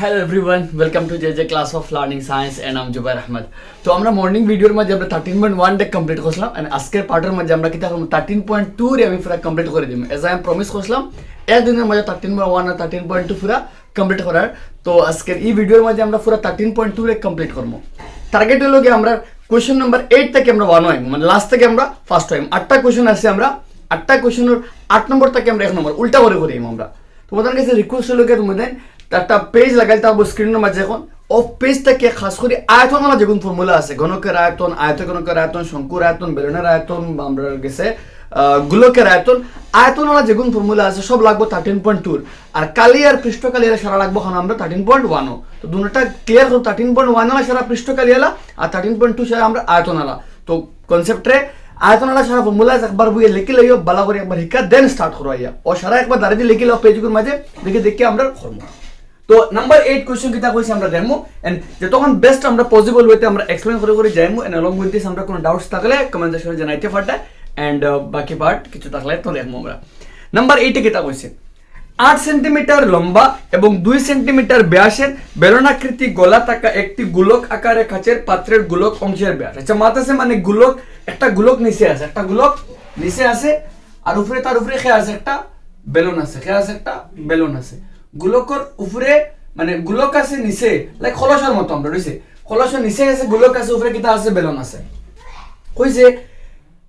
Hello everyone, welcome to J class of learning science and I'm Zubair Ahmed. তো আমরা morning ভিডিওর মধ্যে আমরা 13.1 ডে কমপ্লিট করছিলাম এন্ড আজকের পার্টের মধ্যে আমরা কিতা করব 13.2 রে আমি পুরো কমপ্লিট করে দিম। এজ আই এম প্রমিস করছিলাম একদিনের মধ্যে 13.1 আর 13.2 পুরো কমপ্লিট করার। তো আজকের এই ভিডিওর মধ্যে আমরা পুরো 13.2 রে কমপ্লিট করব। টার্গেট হলো কি আমরা কোশ্চেন নাম্বার 8 থেকে আমরা 1 হইম, মানে লাস্ট থেকে আমরা ফার্স্ট হইম। 8টা কোশ্চেন আছে, আমরা 8টা কোশ্চেনের 8 নম্বর থেকে আমরা 1 নম্বর উল্টা করে করিম। আমরা তোমাদের কাছে রিকোয়েস্ট হলো কি তোমাদের একটা পেজ লাগাইতে হবে স্ক্রিনের মাঝে। এখন ও পেজটাকে খাস করে আয়তন আলা যেগুন ফর্মুলা আছে, ঘনকের আয়তন, আয়তঘনকের আয়তন, শঙ্কুর আয়তন, বেলনের আয়তন, আমরা গেছে গোলকের আয়তন, আয়তন আলা যেগুন ফর্মুলা আছে সব লাগবো 13.2। আর কালি আর পৃষ্ঠকালি এলা সারা লাগবো এখন আমরা 13.1। তো দুটোটা ক্লিয়ার করো, 13.1 আলা সারা পৃষ্ঠকালি এলা আর 13.2 সারা আমরা আয়তন আলা। তো কনসেপ্টে আয়তন আলা সারা ফর্মুলা একবার বইয়ে লিখে লইও, বালা করে একবার শিক্ষা দেন স্টার্ট করো আইয়া ও সারা একবার দাঁড়িয়ে লিখে লো পেজগুলোর মাঝে দেখে দেখে আমরা করবো। তো নাম্বার 8 কোশ্চেন কিতা কইছি আমরা দেখমু এন্ড যতক্ষণ বেস্ট আমরা পসিবল ওয়েতে আমরা এক্সপ্লেইন করে করে যাইমু এন্ড অলং উইথ দিস আমরা কোনো ডাউটস থাকলে কমেন্ট সেকশনে জানাইতে পারতা এন্ড বাকি পার্ট কিছু থাকলে তো দেখমু আমরা। নাম্বার 8 এ কিতা কইছে 8 সেন্টিমিটার লম্বা এবং 2 সেন্টিমিটার ব্যাসের বেলনাকৃতি গোলা থাকা একটি গোলক আকারে কাচের পাত্রের গোলক অংশের ব্যাস। আচ্ছা মাথাসে মানে গোলক, একটা গোলক নিচে আছে, একটা গোলক নিচে আছে আর উপরে তার উপরে খে আছে একটা বেলুন আছে, খে আছে একটা বেলুন আছে। গোলকের উপরে মানে গোলক আছে নিচে, লাইক খলসের মতো আমরা রইছে, খলসের নিচে আছে গোলক আছে, উপরে কিটা আছে বেলুন আছে। কইছে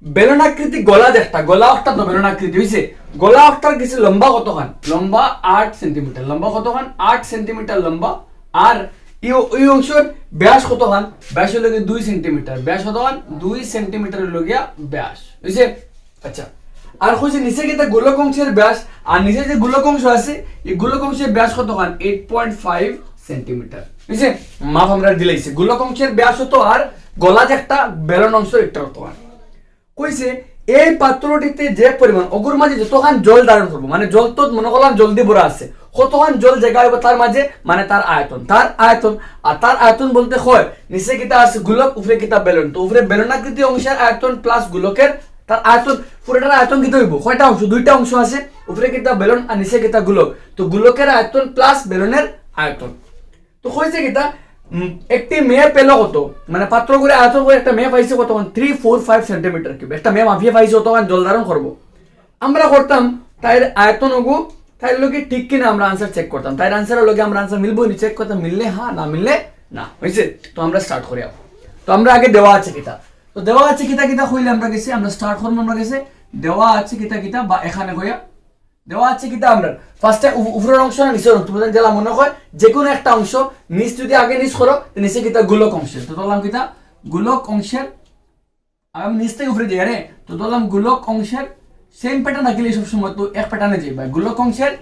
বেলনাকৃতি গলা দেখটা, গলা একটা তো বেলনাকৃতি হইছে, গলা একটার কিছু লম্বা কতখান, লম্বা 8 সেন্টিমিটার, লম্বা কতখান 8 সেন্টিমিটার লম্বা। আর এই অংশের ব্যাস কতখান, ব্যাস হলো 2 সেন্টিমিটার, ব্যাস কতখান 2 সেন্টিমিটার লগিয়া ব্যাস হইছে। আচ্ছা আর কইছে নিচে কিটা গোলক অংশের ব্যাস, আর নিচে যে গোলক অংশ আছে এই গোলক অংশের ব্যাস কতখান 8.5 সেন্টিমিটার হইছে। মাপ আমরা দিলাইছে গোলক অংশের ব্যাস হতো আর গলা যে একটা বেলন অংশ একটা কতখান। কইছে এই পাত্রটিতে যে পরিমাণ অগুর মাঝে যতখান জল ধারণ করবো, মানে জল তো মনে করলাম জল দিয়ে ভরা আছে, কতখান জল জায়গা হইব তার মাঝে, মানে তার আয়তন, তার আয়তন। আর তার আয়তন বলতে হয় নিচে কিটা আছে গোলক, উপরে কিটা বেলন, তো উপরে বেলনাকৃতি অংশের আয়তন প্লাস গোলকের তার আয়তন, পুরোটার আয়তন কিটা হইব কয়টা অংশ, 2টা অংশ আছে, উপরে কিটা বেলন আর নিচে কিটা গোলক, তো গোলকের আয়তন প্লাস বেলনের আয়তন। তো কইছে কিটা একটি মেয়ে পেল কত, মানে পাত্র করে আয়তন করে একটা মেয়ে পাইছে কতক্ষণ 345 সেন্টিমিটার কিউব, একটা মেয়ে মাফিয়ে পাইছে কতক্ষণ জল ধারণ করবো। আমরা করতাম তাইর আয়তন ওগু তাই লোকে ঠিক কিনা আমরা আনসার চেক করতাম, তাই আনসারের লোকে আমরা আনসার মিলবো নি চেক করতাম, মিললে হ্যাঁ না মিললে না হয়েছে। তো আমরা স্টার্ট করি। তো আমরা আগে দেওয়া আছে কিতা, তো দেওয়া আছে কিতা কিতা কইলে আমরা গেছি, আমরা স্টার্ট করবো। আমরা গেছে দেওয়া আছে কিতা কিতা বা এখানে কইয়া দেওয়া আছে কিতা আমরা ফার্স্টে উপরের অংশ না নিচের অংশ, তোমাদের জেলা মনে হয় যে কোনো একটা অংশ নিচ যদি আগে নিচ করো নিচে কিতা গোলক অংশের, তো ধরলাম কিতা গোলক অংশের, আমি নিচ থেকে উপরে যাই রে, তো ধরলাম গোলক অংশের সেম প্যাটার্ন রাখলে সবসময় তো এক প্যাটার্নে যাই ভাই। গোলক অংশের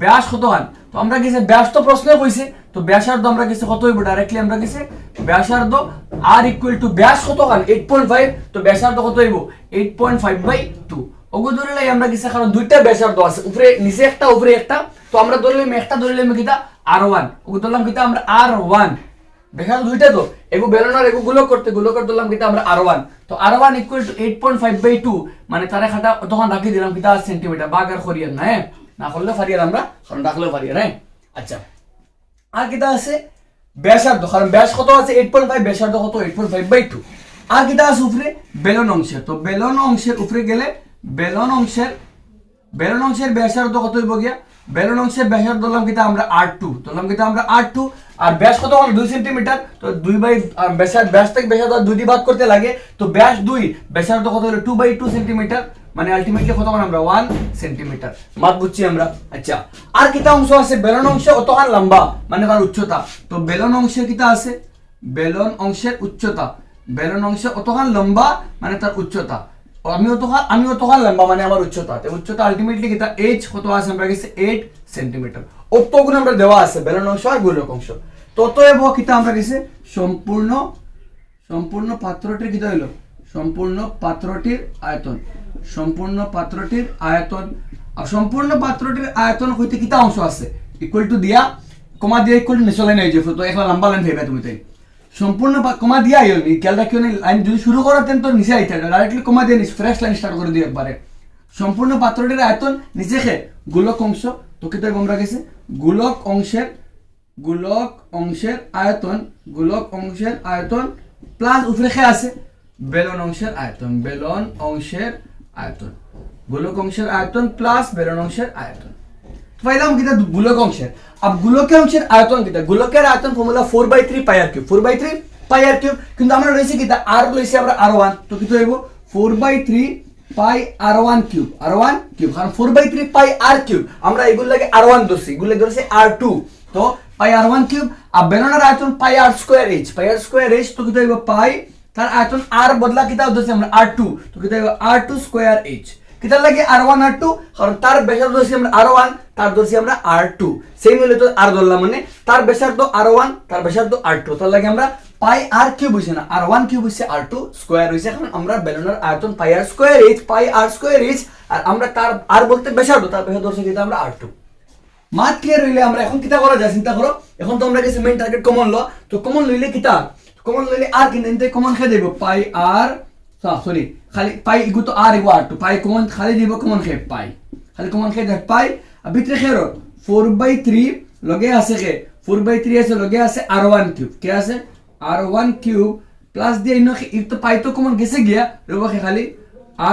ব্যাস কত হান, তো আমরা গেছে ব্যাস তো প্রশ্নে কইছে, তো ব্যাসার্ধ আমরা গেছে কত হইব ডাইরেক্টলি আমরা গেছে ব্যাসার্ধ আর ইকুয়াল টু ব্যাস কত হান 8.5, তো ব্যাসার্ধ কত হইব 8.5/2। ওগো ধরলে আমরা গেছে কারণ 2টা ব্যাসার্ধ আছে, উপরে নিচে একটা উপরে একটা, তো আমরা ধরলাম একটা ধরলাম কিটা R1, ওগো ধরলাম কিটা আমরা R1, ব্যাসার্ধ 2টা তো এগো বেলনার এগো গোলক করতে গোলকের ধরলাম কিটা আমরা R1, তো R1 ইকুয়াল টু 8.5/2, মানে তারে খাটা তখন রাখি দিলাম কিটা সেন্টিমিটার, বাগ আর করিয়ার না, হ্যাঁ না করলে ফারিয়ার আমরা, কারণ রাখলেও ফারিয়ার, হ্যাঁ। আচ্ছা আর কিটা আছে ব্যাসার্ধ, কারণ ব্যাস কত আছে 8.5, ব্যাসার্ধ কত 8.5/2। আর কিটা আছে উপরে বেলন অংশের, তো বেলন অংশের উপরে গেলে বেলন অংশের ব্যাসার্ধ কত হইব গিয়া, বেলন অংশের ব্যাসার্ধ ধরলাম কিটা আমরা R2, ধরলাম কিটা আমরা R2, আর ব্যাস কত হলো 2 সেন্টিমিটার, তো 2 ব্যাস থেকে ব্যাসার্ধ 2 দিয়ে ভাগ করতে লাগে, তো ব্যাস 2 ব্যাসার্ধ কত হলো 2/2 সেন্টিমিটার, মানে আলটিমেটলি কত আমরা 1 সেন্টিমিটার মাপ বুঝছি আমরা। আচ্ছা আর কিটা অংশ আছে বেলন অংশ অতখান লম্বা, মানে তার উচ্চতা, তো বেলন অংশের কিটা আছে বেলন অংশের উচ্চতা, বেলন অংশ অতখান লম্বা মানে তার উচ্চতা, আমি অতখান লম্বা মানে আমার উচ্চতা, তো উচ্চতা আলটিমেটলি কিটা h কত আছে আমরা গেছে 8 সেন্টিমিটার। অতগুণ আমরা দেওয়া আছে বেলন অংশ আর গোলক অংশ, ততএব কিটা আমরা গেছে সম্পূর্ণ পাত্রটির কিটা হইলো সম্পূর্ণ পাত্রটির আয়তন, সম্পূর্ণ পাত্রটির আয়তন। আর সম্পূর্ণ পাত্রটির আয়তন হইতে কিটা অংশ আছে ইকুয়াল টু দিয়া কমা দিয়া ইকুয়াল টু নিচে লাইন হয়ে যাবে, তো এখন লম্বা লাইন হইবে তুমি তাই সম্পূর্ণ কমা দিয়া আইনি খেয়াল রাখিও লাইন যদি শুরু করো তেন তো নিচে আইতে ডাইরেক্টলি কমা দিয়ে ফ্রেশ লাইন স্টার্ট করে দিয়ে একবারে। সম্পূর্ণ পাত্রটির আয়তন নিচে খে গোলক অংশ, তো কিটা আমরা গেছে গোলক অংশের গোলক অংশের আয়তন, গোলক অংশের আয়তন প্লাস উপরে খে আছে বেলন অংশের আয়তন, বেলন অংশের আয়তন, গোলক অংশের আয়তন প্লাস বেলন অংশের আয়তন। পাইলাম কিটা গোলক অংশের। আব গোলকের অংশের আয়তন কিটা, গোলকের আয়তন ফর্মুলা 4/3 পাই আর কিউব, 4/3 পাই আর কিউব। কিন্তু আমরা রয়েছে কিটা আর লইছে আমরা r1, তো কি হইব 4/3 পাই r1 কিউব, r1 কিউব, কারণ 4/3 পাই r কিউব আমরা এগুলো লাগে r1 ধরছি, এগুলো ধরছি r2, তো পাই r1 কিউব। আর বেলনের আয়তন পাই r স্কয়ার h, পাই r স্কয়ার h, তো কি হইব পাই তার আয়তন r বদলা কিটা ধরছি আমরা r2, তো কি হইব r2 স্কয়ার h। কিটা লাগে r1 r2, কারণ তার ব্যাসার্ধ ধরছি আমরা r1, তার ধরছি আমরা r2, সেই মিলে তো r ধরলাম, মানে তার ব্যাসার্ধ r1, তার ব্যাসার্ধ r2, তার লাগে আমরা পাই r কিউব হইছে না, r1 কিউব হইছে r2 স্কয়ার হইছে। এখন আমরা বেলনের আয়তন পাই r স্কয়ার h, পাই r স্কয়ার h, আর আমরা তার r বলতে ব্যাসার্ধ, তার ব্যাসার্ধ ধরছি কিটা আমরা r2। মাত ক্লিয়ার হইলে আমরা এখন কিটা করা যায় চিন্তা করো। এখন তো আমরা গেছি মেইন টার্গেট কমন ল, তো কমন লইলে কিটা, কমন লইলে আর কিন্তু কমন খেয়ে দেব পাই r, সরি খালি পাই ইগু তো r ইগু r2, পাই কমন খালি দিব, কমন খেয়ে পাই, খালি কমন খেয়ে দেখ পাই। আর ভিতরে খেরো 4/3 লগে আছে কে 4/3 আছে, লগে আছে r1 কিউব, কে আছে r1 কিউব প্লাস দিয়ে ইনো ই তো পাই তো কমন গেছে গিয়া রব খালি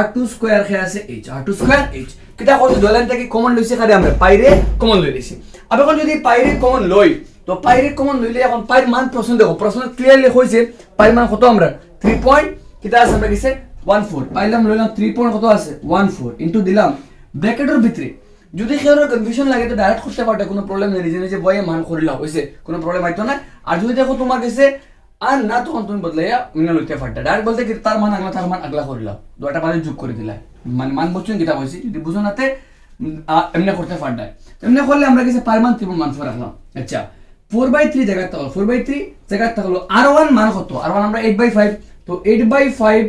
r2 স্কয়ার খেয়ে আছে h, r2 স্কয়ার h। কিটা কত দলেন থেকে কমন লইছে খালি আমরা পাইরে কমন লই লইছি। अब এখন যদি পাইরে কমন লই, তো পাইরে কমন লইলে এখন পাইর মান প্রশ্ন দেখো, প্রশ্ন ক্লিয়ারলি হইছে পাইর মান কত আমরা 3 পয়েন্ট কিটা আছে আমরা কিসে 14 পাইলাম, লইলাম 3 পয়েন্ট কত আছে 14 ইনটু দিলাম ব্র্যাকেটের ভিতরে। যদি কারো কনফিউশন লাগে তো ডাইরেক্ট করতে পারতে, কোনো প্রবলেম নেই, নিজে নিজে বইয়ে মান করে লাও হইছে, কোনো প্রবলেম আইতো না। আর যদি দেখো তোমার কাছে আর না, তখন তুমি বদলাইয়া মিনা লইতে পারতে, ডাইরেক্ট বলতে কি তার মান আগলা, তার মান আগলা করে লাও, দুটা বাদে যোগ করে দিলা, মানে মান বুঝছেন কিটা কইছি। যদি বুঝো নাতে এমনি করতে পারতে, এমনি করলে আমরা কিছু পার মান ত্রিপল মান রাখলাম। আচ্ছা 4/3 জায়গা থাকলো, 4/3 জায়গা থাকলো r1 মান কত, r1 আমরা 8/5, তো 8/5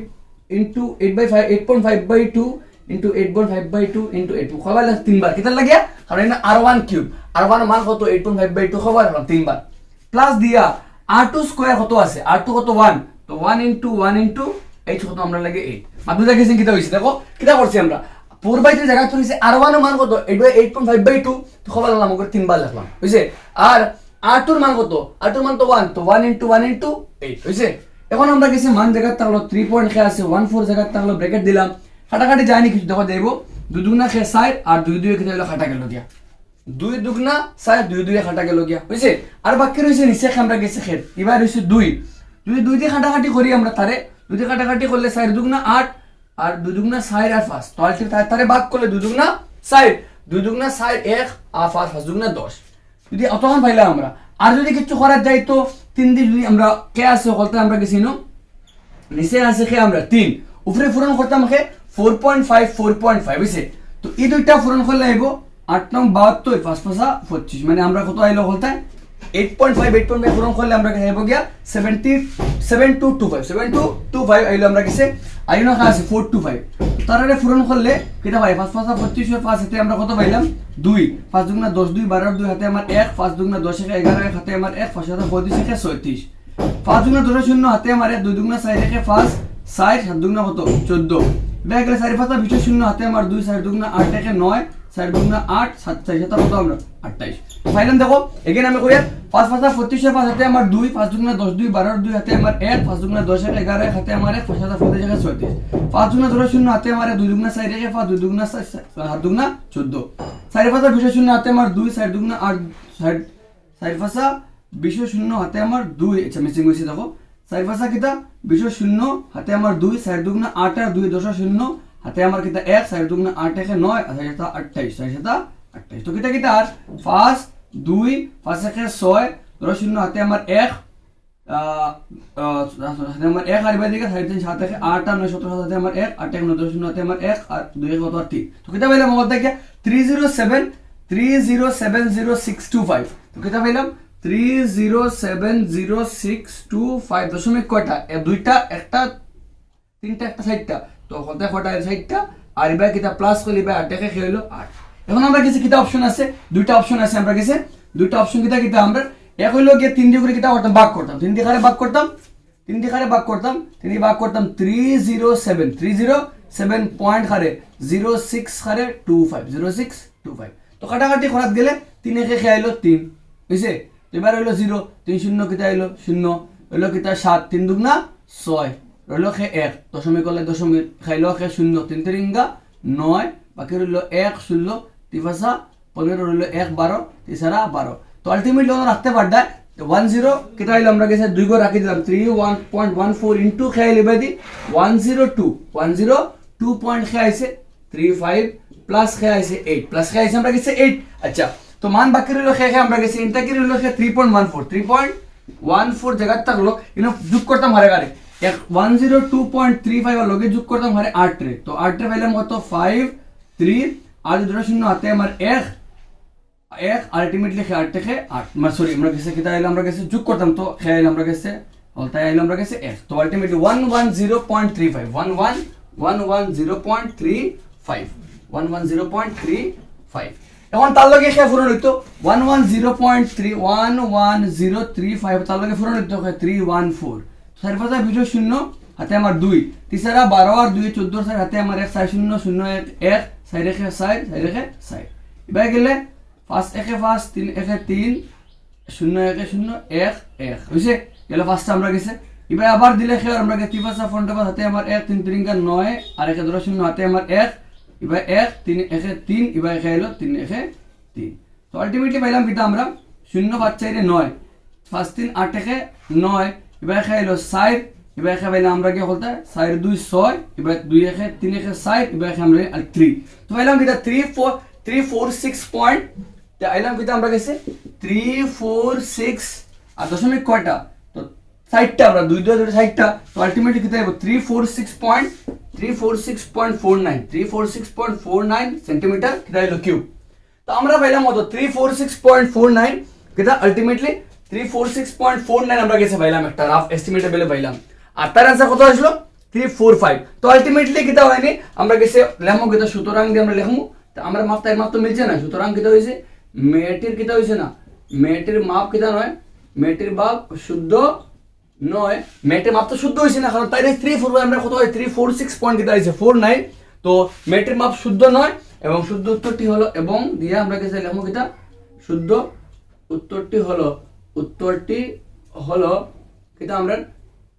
ইনটু 8/5 8.5/2 ইনটু 8.5/2 ইনটু 8 কয়বার লাগে 3 বার, কিটা লাগিয়া কারণ এটা r1 কিউব, r1 মান কত 8.5/2 কয়বার হলো 3 বার, প্লাস দিয়া r2 স্কয়ার কত আছে, r2 কত 1, তো 1 ইনটু 1 ইনটু h কত আমরা লাগে 8। মাত্র দেখেছেন কিটা হইছে, দেখো কিটা করছি আমরা 4/3 জায়গা তো হইছে r1 এর মান কত 8.5/2, তো কয়বার লাগলাম ওকে 3 বার লিখলাম হইছে। আর r2 এর মান কত, r2 এর মান তো 1, তো 1 ইনটু 1 ইনটু 8 হইছে। এখন আমরা গেছি মান জায়গা থাকলো 3 পয়েন্ট কে আছে 14 জায়গা থাকলো ব্র্যাকেট দিলাম, কাটাকাটি যায়নি কিছু, দেখো দেব 2 দুগুণা খে 4 আর 2 2 কেটে হলো কাটা গেল গিয়া, 2 দুগুণা 4 2 2 কাটা গেল গিয়া হইছে। আর বাকি রইছে নিচে আমরা গেছে খেত, এবার হইছে 2, যদি 2 দিয়ে কাটাকাটি করি আমরা তারে 2 দিয়ে কাটাকাটি করলে 4 দুগুণা 8 আর 2 দুগুণা 4 আর 5, তো আলটি তারে ভাগ করলে 2 দুগুণা 4, 2 দুগুণা 4 1 আর 5 5 দুগুণা 10, যদি অতক্ষণ পাইলাম আমরা। আর যদি কিছু করা যায় তো 3 দিয়ে যদি আমরা কে আছে বলতে আমরা গেছি নো নিচে আছে খে আমরা 3, উপরে পূরণ করতাম খে 4.5 4.5 হইছে। তো এই দুইটা পূরণ করলে আইব 8 9 72 5 5 25, মানে আমরা কত আইলো বলতে 8.5 পূরণ করলে আমরা কে আইব গিয়া 7225 7225 আইলো আমরা কিসে আইনো কা আছে 425, তাররে পূরণ করলে কিটা ভাই 5 5 25 5 হাতে আমরা কত পাইলাম 2, 5 দুগুণা 10 2 12 2 হাতে আমার 1, 5 দুগুণা 10 11 হাতে আমার 1, 5 হাতে 25 36, 5 দুগুণা 10 0 হাতে আমার 1, 2 দুগুণা 4 5 60 7 দুগুণা কত 14, ব্যাগলে 4 5 20 0 হাতে আমার 2, 4 দুগুণা 8 9 4 দুগুণা 8 7 4 7 কত আমরা 28। তো ফাইনাল দেখো এগেইন আমি করি 5 5 25 5 হাতে আমার 2, 5 দুগুণা 10 2 12 2 হাতে আমার 1, 5 দুগুণা 10 11 হাতে আমার 1, 5 হাতে 36 5 দুগুণা 10 0 হাতে আমার 2 দুগুণা 4 5 2 দুগুণা 7 দুগুণা 14, 4 5 20 0 হাতে আমার 2, 4 দুগুণা 8 4 5 20 0 হাতে আমার 2, আচ্ছা মিসিং হইছে দেখো 4 5 কিটা 20 0 হাতে আমার 2, 4 দুগুণা 8 আর 2 10 0 হাতে আমার কিটা 1, 4 দুগুণা 8 1 9 আর 4 28 4 28, তো কিটা কিটা আর 5 2 5 1 6 10 0 হাতে আমার 1 হাতে আমার 1 আর বাইরে দিকে 3 7 1 8 আর 9 17 হাতে আমার 1 8 1 9 10 0 হাতে আমার 1 আর 2 কত আর 3, তো কিটা পাইলাম বলতে কি 3070625, তো কিটা পাইলাম 3070625 দশমিক কয়টা দুইটা একটা তিনটা একটা সাইডটা, তো কত কয়টা সাইডটা আর এবার কিটা প্লাস করলে এবার 8 টাকা হলো 8। এখন আমরা কাছে কিটা অপশন আছে, দুইটা অপশন আছে আমরা কাছে, দুইটা অপশন কিটা কিটা আমরা এক হইলো গিয়ে 3 দিয়ে করে কিটা করতাম ভাগ করতাম, 3 দিয়ে কারে ভাগ করতাম 3 দিয়ে কারে ভাগ করতাম 3 দিয়ে ভাগ করতাম 307 পয়েন্ট কারে 06 কারে 25 0625, তো কাটাকাটি করাত গেলে 3 একে খেয়াইলো 3 হইছে তো এবার হইলো 0 3 শূন্য কিতা হইলো 0 হইলো কিতা 7 3 দুগুণা 6 রইলো খে 1 দশমিক করলে দশমিক খাইলো খে 0 3 তিরিঙ্গা 9 বাকি রইলো 1 16 তিফাসা 15 রইলো 1 12 তিসারা 12 তো আলটিমেটলি আমরা রাখতে পারদা 10 কিতা হইলো আমরা গেছে 2 গো রাখি দিলাম 31.14 ইনটু খেয়ে লিবে দি 102 পয়েন্ট খেয়ে আইছে 35 প্লাস খেয়ে আইছে 8 প্লাস খেয়ে আইছে আমরা গেছে 8 আচ্ছা তো মান বাকি রইলো খেয়ে আমরা গেছে ইনটা কি রইলো 3.14 জায়গা থাকলো ইনো যোগ করতাম হারে গারে 102.35 আর লগে যোগ করতাম হারে 8 রে তো 8 রে পাইলাম কত 5 3 আর দুটো শূন্য হাতে আমার 1 আলটিমেটলি খে 8 থেকে 8 মানে সরি আমরা গেছে কিতা আইলো আমরা গেছে যোগ করতাম তো খে আইলো আমরা গেছে হলতায় আইলো আমরা গেছে 1 তো আলটিমেটলি 110.35 110.35 এখন তার লগে খে ফুরন হইতো 110.35 তার লগে ফুরন হইতো 314 চার পাঁচা ভিডিও শূন্য হাতে আমার 2 তিসারা 12 আর 2 14 স্যার হাতে আমার 1 4 0 0 1 4 রেখে 4 4 রেখে 4 এবার গেলে ফার্স্ট একে ফার্স্ট 3 একে 3 0 একে 0 1 1 হইছে গেল ফার্স্ট আমরা গেছে এবার আবার দিলে খে আমরা গেছি তিফাসা ফোনটা হাতে আমার 1 3 3 9 আর একে 0 0 হাতে আমার 1 এবার 1 3 একে 3 এবার একে হলো 3 একে 3 তো আলটিমেটলি পাইলাম কিটা আমরা 0 5 4 9 ফার্স্ট 3 8 একে 9 এবার খাইলো 4 এবার খাইলাম আমরা কি বলতে 4 2 6 এবার 2 একে 3 একে 4 এবার আমরা 3 তো পাইলাম কিটা 346 পয়েন্ট তে আইলাম কিটা আমরা গেছে 346 আর দশমিক কয়টা তো 60টা আমরা 2 2 60টা তো আলটিমেটলি কিটা হবে 346.49 সেন্টিমিটার কিটা হলো কিউব তো আমরা পাইলাম কত 346.49 কিটা আলটিমেটলি 346.49 আমরা গেছে পাইলাম একটা রাফ এস্টিমেটে বেলে পাইলাম আর তার आंसर কত আসলো 345 তো আলটিমেটলি কিটা হয়নি আমরা গেছে লেখমু কিটা সুতরাং দিয়ে আমরা লেখমু তো আমরা মাপ তাই মাপ তো মিলছে না সুতরাং কিটা হইছে মেয়েটির কিটা হইছে না মেয়েটির মাপ কিটা নয় মেয়েটির মাপ শুদ্ধ নয় মেয়েটির মাপ তো শুদ্ধ হইছে না কারণ তাই 345 আমরা কত হয় 346 পয়েন্ট কিটা হইছে 49 তো মেয়েটির মাপ শুদ্ধ নয় এবং শুদ্ধ উত্তরটি হলো এবং দিয়ে আমরা গেছে লেখমু কিটা শুদ্ধ উত্তরটি হলো কিটা আমরা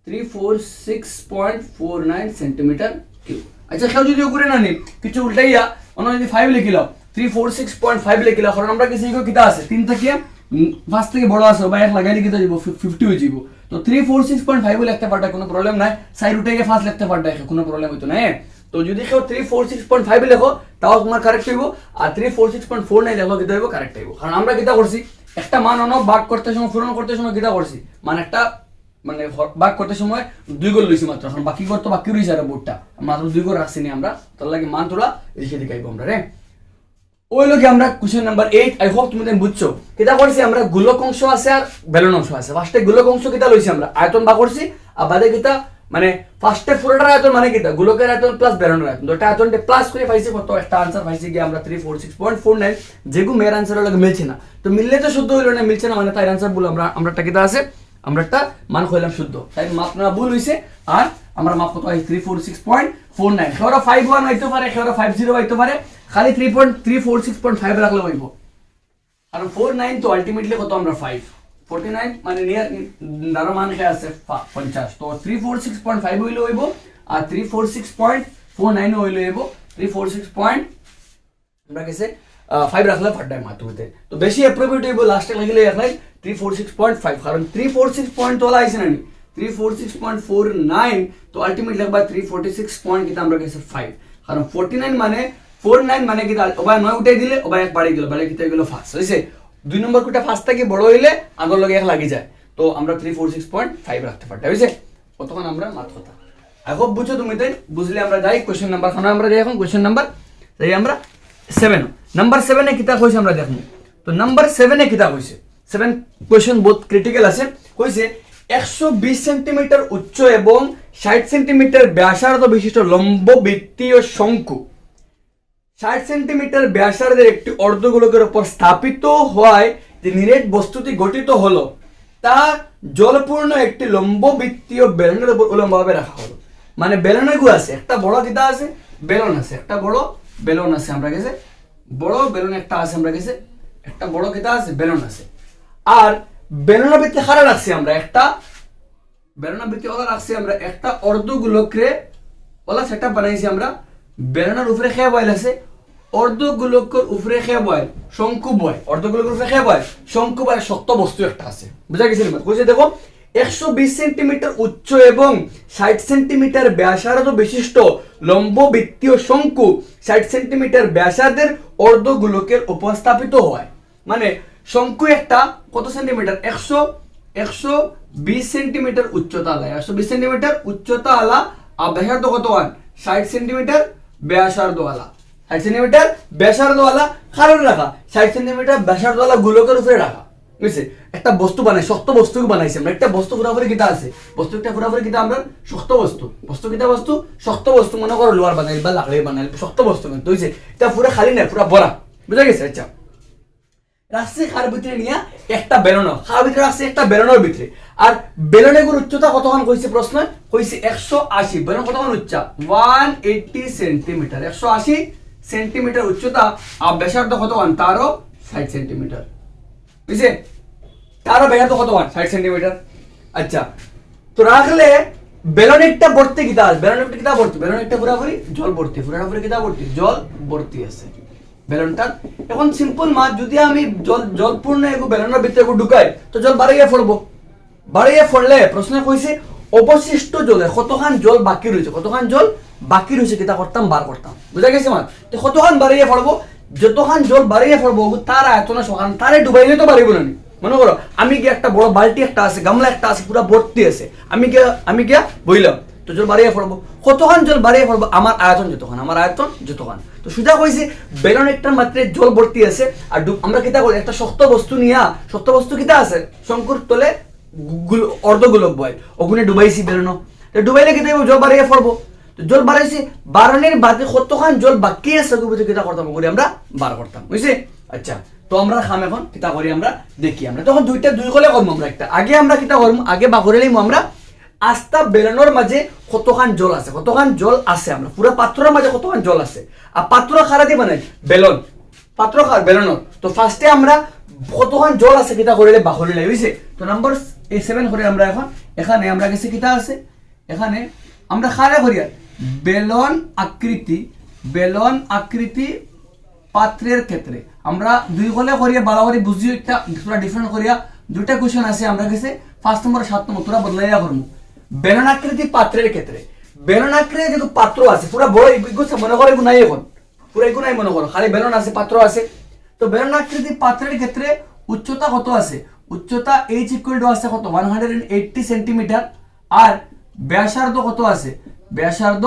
346.49 সেন্টিমিটার কিউব আচ্ছা কেউ যদি উপরে না নি কিছু উল্টাইয়া অন্য যদি 5 লিখিলাম 346.5 লিখিলাম কারণ আমরা কিছু কিটা আছে 3 থেকে 5 থেকে বড় আছে বা এক লাগাইলে কিটা যাব 50 হয়ে যাব তো 346.5 লিখতে পারতা কোনো প্রবলেম নাই সাইড উঠাইয়া 5 লিখতে পারতা কোনো প্রবলেম হইতো না তো যদি কেউ 346.5 লেখো তাও তোমার কারেক্ট হইব আর 346.49 লেখো কিটা হইব কারেক্ট হইব কারণ আমরা কিটা করছি একটা মান অন ভাগ করতে সময় পূরণ করতে সময় কিটা করছি মানে একটা মানে ভাগ করতে সময় 2 গোল লইছি মাত্র এখন বাকি করতে বাকি রইছে আর বোর্ডটা মাত্র 2 গোল রাখছি নি আমরা তার লাগি মান তোরা লিখে দেখাইবো আমরা রে ওই লগে আমরা কোশ্চেন নাম্বার 8 আই হোপ তুমি বুঝছো কিটা করছি আমরা গোলক অংশ আছে আর বেলন অংশ আছে ফার্স্টে গোলক অংশ কিটা লইছি আমরা আয়তন ভাগ করছি আর বাদে কিটা মানে ফার্স্টে পুরোটা আয়তন মানে কিটা গোলকের আয়তন প্লাস বেলনের আয়তন দুটো আয়তনটা প্লাস করে পাইছি কত একটা आंसर পাইছি কি আমরা 346.49 যেগু মেয়ের आंसर লগে মিলছে না তো মিললে তো শুদ্ধ হইলো না মিলছে না মানে তাই आंसर বল আমরা একটা কিটা আছে আমরা একটা মান কইলাম শুদ্ধ তাই মাপ না ভুল হইছে আর আমরা মাপ কত হয় 346.49 খেরা 51 হইতো পারে খেরা 50 হইতো পারে খালি 346.5 রাখলে হইব আর 49 তো আলটিমেটলি কত আমরা 5 49 মানে নিয়ার নারো মান কে আছে 50 তো 346.5 হইলো হইব আর 346.49 হইলো হইব 346 পয়েন্ট আমরা কাছে 5 রাখলে ফাটায় মাতুতে তো বেশি অ্যাপ্রোপ্রিয়েট হইব লাস্টে লাগিলে রাখলাই 346.5 কারণ 346 পয়েন্ট তোলা আইছে না 346.49 তো আলটিমেটলি লাগবা 346 পয়েন্ট কিটা আমরা কাছে 5 কারণ 49 মানে 49 মানে কিটা ওবা 9 উঠাই দিলে ওবা এক বাড়ি গেল বাড়ি কিটা গেল ফার্স্ট হইছে দুই নম্বর কোটা ফার্স্ট থেকে বড় হইলে আগর লগে এক লাগি যায় তো আমরা 346.5 রাখতে পারতে হইছে কতক্ষণ আমরা মাত কথা আই হোপ বুঝছো তুমি তাই বুঝলে আমরা যাই কোশ্চেন নাম্বার খানা আমরা যাই এখন কোশ্চেন নাম্বার যাই আমরা 7 নাম্বার 7 এ কিতা কইছে আমরা দেখমু তো নাম্বার 7 এ কিতা কইছে 7 কোশ্চেন বহুত ক্রিটিক্যাল আছে কইছে 120 সেন্টিমিটার উচ্চ এবং 60 সেন্টিমিটার ব্যাসার্ধ বিশিষ্ট লম্ব বৃত্তীয় শঙ্কু 60 সেন্টিমিটার ব্যাসার্ধের একটি অর্ধগোলকের উপর স্থাপিত হওয়ায় যে নিরেট বস্তুটি গঠিত হলো তা জলপূর্ণ একটি লম্ব বৃত্তীয় বেলনের উপর উল্লম্বভাবে রাখা হলো মানে বেলনের গু আছে একটা বড় কিতা আছে বেলন আছে একটা বড় বেলন আছে আমরা কাছে বড় বেলন একটা আছে আমরা কাছে একটা বড় কিতা আছে বেলন আছে আর বেলনের ভিতরে খাড়া রাখছি আমরা একটা, বেলনের ভিতরে ওলা রাখছি আমরা একটা অর্ধগোলকরে ওলা সেটআপ বানাইছি আমরা। বেলনের উপরে খেয়ে বয়েল আছে, অর্ধগোলকের উপরে খেয়ে বয়েল শঙ্কু বয়, অর্ধগোলকের উপরে খেয়ে বয়েল শঙ্কু বয় শক্ত বস্তু একটা আছে। বুঝা গেছে? কইছে দেখো 120 সেন্টিমিটার উচ্চ এবং 60 সেন্টিমিটার ব্যাসার্ধ বিশিষ্ট লম্ববৃত্তীয় শঙ্কু 60 সেন্টিমিটার ব্যাসার্ধের অর্ধগোলকের উপর স্থাপিত হয়। মানে শঙ্কু একটা কত সেন্টিমিটার? 120 সেন্টিমিটার উচ্চতা আলা, 120 সেন্টিমিটার উচ্চতা আলা, আর ব্যাসার্ধ কত হয়? 60 সেন্টিমিটার ব্যাসার্ধ আলা, 60 সেন্টিমিটার ব্যাসার্ধ আলা কারণ রাখা, 60 সেন্টিমিটার ব্যাসার্ধ আলা গোলকের উপরে রাখা। বুঝছে? একটা বস্তু বানাই, শক্ত বস্তু বানাইছি আমরা। একটা বস্তু পুরাপুরি কিতা আছে, বস্তু একটা পুরাপুরি কিতা আমরা শক্ত বস্তু, বস্তু কিতা বস্তু শক্ত বস্তু, মনে করো লোহার বানাইল বা লাকড়ি বানাইল, শক্ত বস্তু কিন্তু হইছে এটা পুরো খালি না, পুরো ভরা। বুঝা গেছে? আচ্ছা, রাখছি খার ভিতরে নিয়ে একটা বেলন, খার ভিতরে রাখছি একটা বেলনের ভিতরে। আর বেলনের উচ্চতা কতক্ষণ কইছে প্রশ্ন? কইছে 180। বেলন কতক্ষণ উচ্চা? 180 সেন্টিমিটার, 180 সেন্টিমিটার উচ্চতা। আর ব্যাসার্ধ কতক্ষণ? তারও 60 সেন্টিমিটার। বুঝছে? তারও ব্যাসার্ধ কতক্ষণ? 60 সেন্টিমিটার। আচ্ছা, তো রাখলে বেলন একটা ভর্তি কিতা আছে, বেলন একটা কিতা ভর্তি, বেলন একটা পুরাপুরি জল ভর্তি, পুরাপুরি কিতা ভর্তি, জল ভর্তি আছে বেলনটা। এখন সিম্পল মাছ, যদি আমি জল পূর্ণ এগো বেলনের ভিতরে ঢুকাই তো জল বাড়াইয়া পড়বো, বাড়াইয়া পড়লে প্রশ্ন কইছে অবশিষ্ট জলে কতখান জল বাকি রয়েছে, কতখান জল বাকি রয়েছে কিতা করতাম? বার করতাম। বুঝা গেছে মাছ? তো কতখান বাড়াইয়া পড়বো? যতখান জল বাড়াইয়া পড়বো তার আয়তনে সমান, তারে ডুবাইলে তো বাড়িব না। মনে করো আমি গিয়ে একটা বড় বালতি একটা আছে, গামলা একটা আছে, পুরো ভর্তি আছে, আমি গিয়া বইলাম, তো জল বাড়িয়ে পড়বো। কতক্ষণ জল বাড়িয়ে পড়বো? আমার আয়তন যতক্ষণ, আমার আয়তন যতক্ষণ। তো সুজা কইছে বেলন একটার মাত্রে জল ভর্তি আছে। আর আমরা কিতা করি? একটা শক্ত বস্তু নিয়া, শক্ত বস্তু কিতা আছে শঙ্কুর তলে অর্ধগোলক বয়, ওগুনে ডুবাইছি বেলন, ডুবাইলে কিতা জল বাড়িয়ে পড়বো। তো জল বাড়াইছি, বাড়ানোর বাদে কতক্ষণ জল বাকি আছে কিতা করতাম? ওগুলি আমরা বার করতাম। বুঝছি? আচ্ছা, তো আমরা খাম এখন কিতা করি আমরা দেখি। আমরা তখন দুই কলে করবো আমরা একটা। আগে আমরা কিতা করবো? আগে বাকরে লইম আমরা আস্তা বেলনের মাঝে কতখান জল আছে, কতখান জল আছে, আমরা পুরো পাত্রের মাঝে কতখান জল আছে। আর পাত্র খারা দিয়ে বানাই বেলন, পাত্র খার বেলনের। তো ফার্স্টে আমরা কতখান জল আছে কিতা করিলে বাকরে লাই। বুঝছে? তো নাম্বার 7 করে আমরা এখন এখানে আমরা গেছে কিতা আছে, এখানে আমরা খারা করিয়া বেলন আকৃতি পাত্রের ক্ষেত্রে আমরা দুই কলে করিয়া বাড়াবাড়ি বুঝিও একটা পুরা ডিফারেন্ট করিয়া দুইটা কোশ্চেন আছে আমরা কাছে 5 নম্বর 7 নম্বর তোরা বদলাইয়া করবো। বেলন আকৃতি পাত্রের ক্ষেত্রে, বেলন আকৃতি যেহেতু পাত্র আছে পুরা বড় মনে করো এগুলো নাই, এখন পুরো এগুলো নাই মনে করো, খালি বেলন আছে পাত্র আছে। তো বেলন আকৃতি পাত্রের ক্ষেত্রে উচ্চতা কত আছে? উচ্চতা h ইকুয়াল টু আছে কত? 180 সেন্টিমিটার। আর ব্যাসার্ধ কত আছে? ব্যাসার্ধ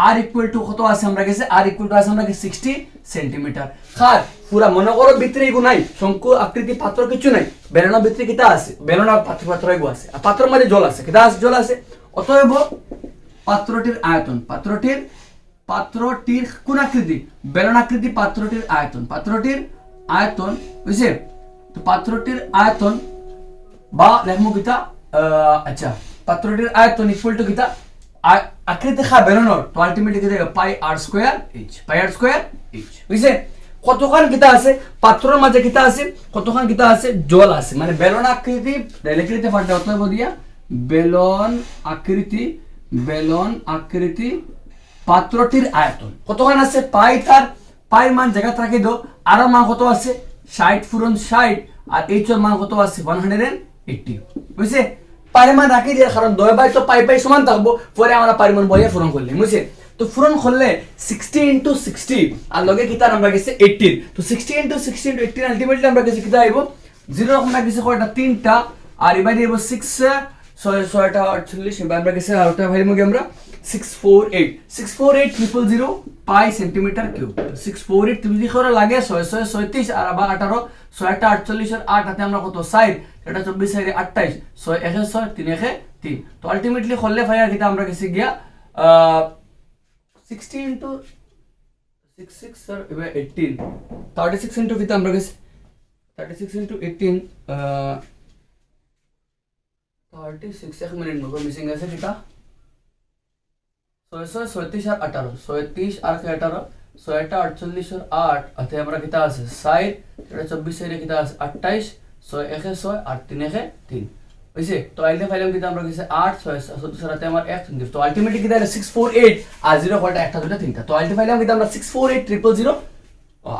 আর ইকুয়াল টু কত আছে আমরা কাছে? আর ইকুয়াল টু আছে আমরা কাছে 60 সেন্টিমিটার। খার পুরা মনে করো ভিতরে এগু নাই, শঙ্কু আকৃতি পাত্র কিছু নাই, বেলনের ভিতরে কিতা আছে? বেলন আর পাত্র এগু আছে, আর পাত্রের মধ্যে জল আছে, কিতা আছে? জল আছে। অতএব পাত্রটির আয়তন, পাত্রটির কোন আকৃতি? বেলন আকৃতি পাত্রটির আয়তন, পাত্রটির আয়তন। বুঝছে? তো পাত্রটির আয়তন বা লেখমু কিতা? আচ্ছা, পাত্রটির আয়তন ইকুয়াল টু কিতা? আকৃতি খা বেলনের, তো আলটিমেটলি কি দেবে? পাই আর স্কয়ার এইচ, পাই আর স্কয়ার এইচ। বুঝছে? কতখান কিতা আছে পাত্রের মাঝে? কিতা আছে? কতখান কিতা আছে? জল আছে। মানে বেলন আকৃতি লিখতে পারতে অতএব দিয়া বেলন আকৃতি পাত্রটির আয়তন কতখান আছে? পাই, তার পাই মান জায়গা রাখি দাও। আর মান কত আছে? 60 ফুরন 60। আর এইচ এর মান কত আছে? 180। বুঝছে? পাই মান রাখি দিয়ে, কারণ দয় বাই তো পাই সমান থাকবো, পরে আমরা পাই মান বইয়া ফুরন করলে। বুঝছে? তো ফুরন করলে 60 × 60 আর লগে কিতা আমরা গেছে 18। তো 60 × 60 × 18 আলটিমেটলি আমরা গেছে কিতা আইবো? 0 আমরা গেছে কয়টা? 3টা। আর এবার দিব 6 6টা 48। এবার আমরা গেছে আরটা ভাই মগে আমরা 648 পাই সেন্টিমিটার কিউব। 648 তুমি যদি করে লাগে 6 6 36 আর আবার 18 6 টা 48 আর 8 হাতে আমরা কত? 60। এটা 24 6 28 6 1 6 3 1 3। তো আলটিমেটলি করলে ভাই আর কিতা আমরা গেছে গিয়া 60 × 6 স্যার এবার 18 36 × কিতা আমরা গেছে 36 × 18 36 এক মিনিট মতো মিসিং আছে কিতা 6 6 37 আর 18 37 আর 18 6 টা 48 আর 8 হাতে আমরা কিতা আছে 60। এটা 24 এর কিতা আছে 28 6 একে 6 আর 3 একে 3 হইছে তো আইলে ফাইলাম কিন্তু আমরা কিছু 8 6 14 সারাতে আমার 1 3 তো আলটিমেটলি কি দাঁড়ায় 648 আর 0 কয়টা একটা দুটো তিনটা তো আলটিমেটলি ফাইলাম কিন্তু আমরা 648 000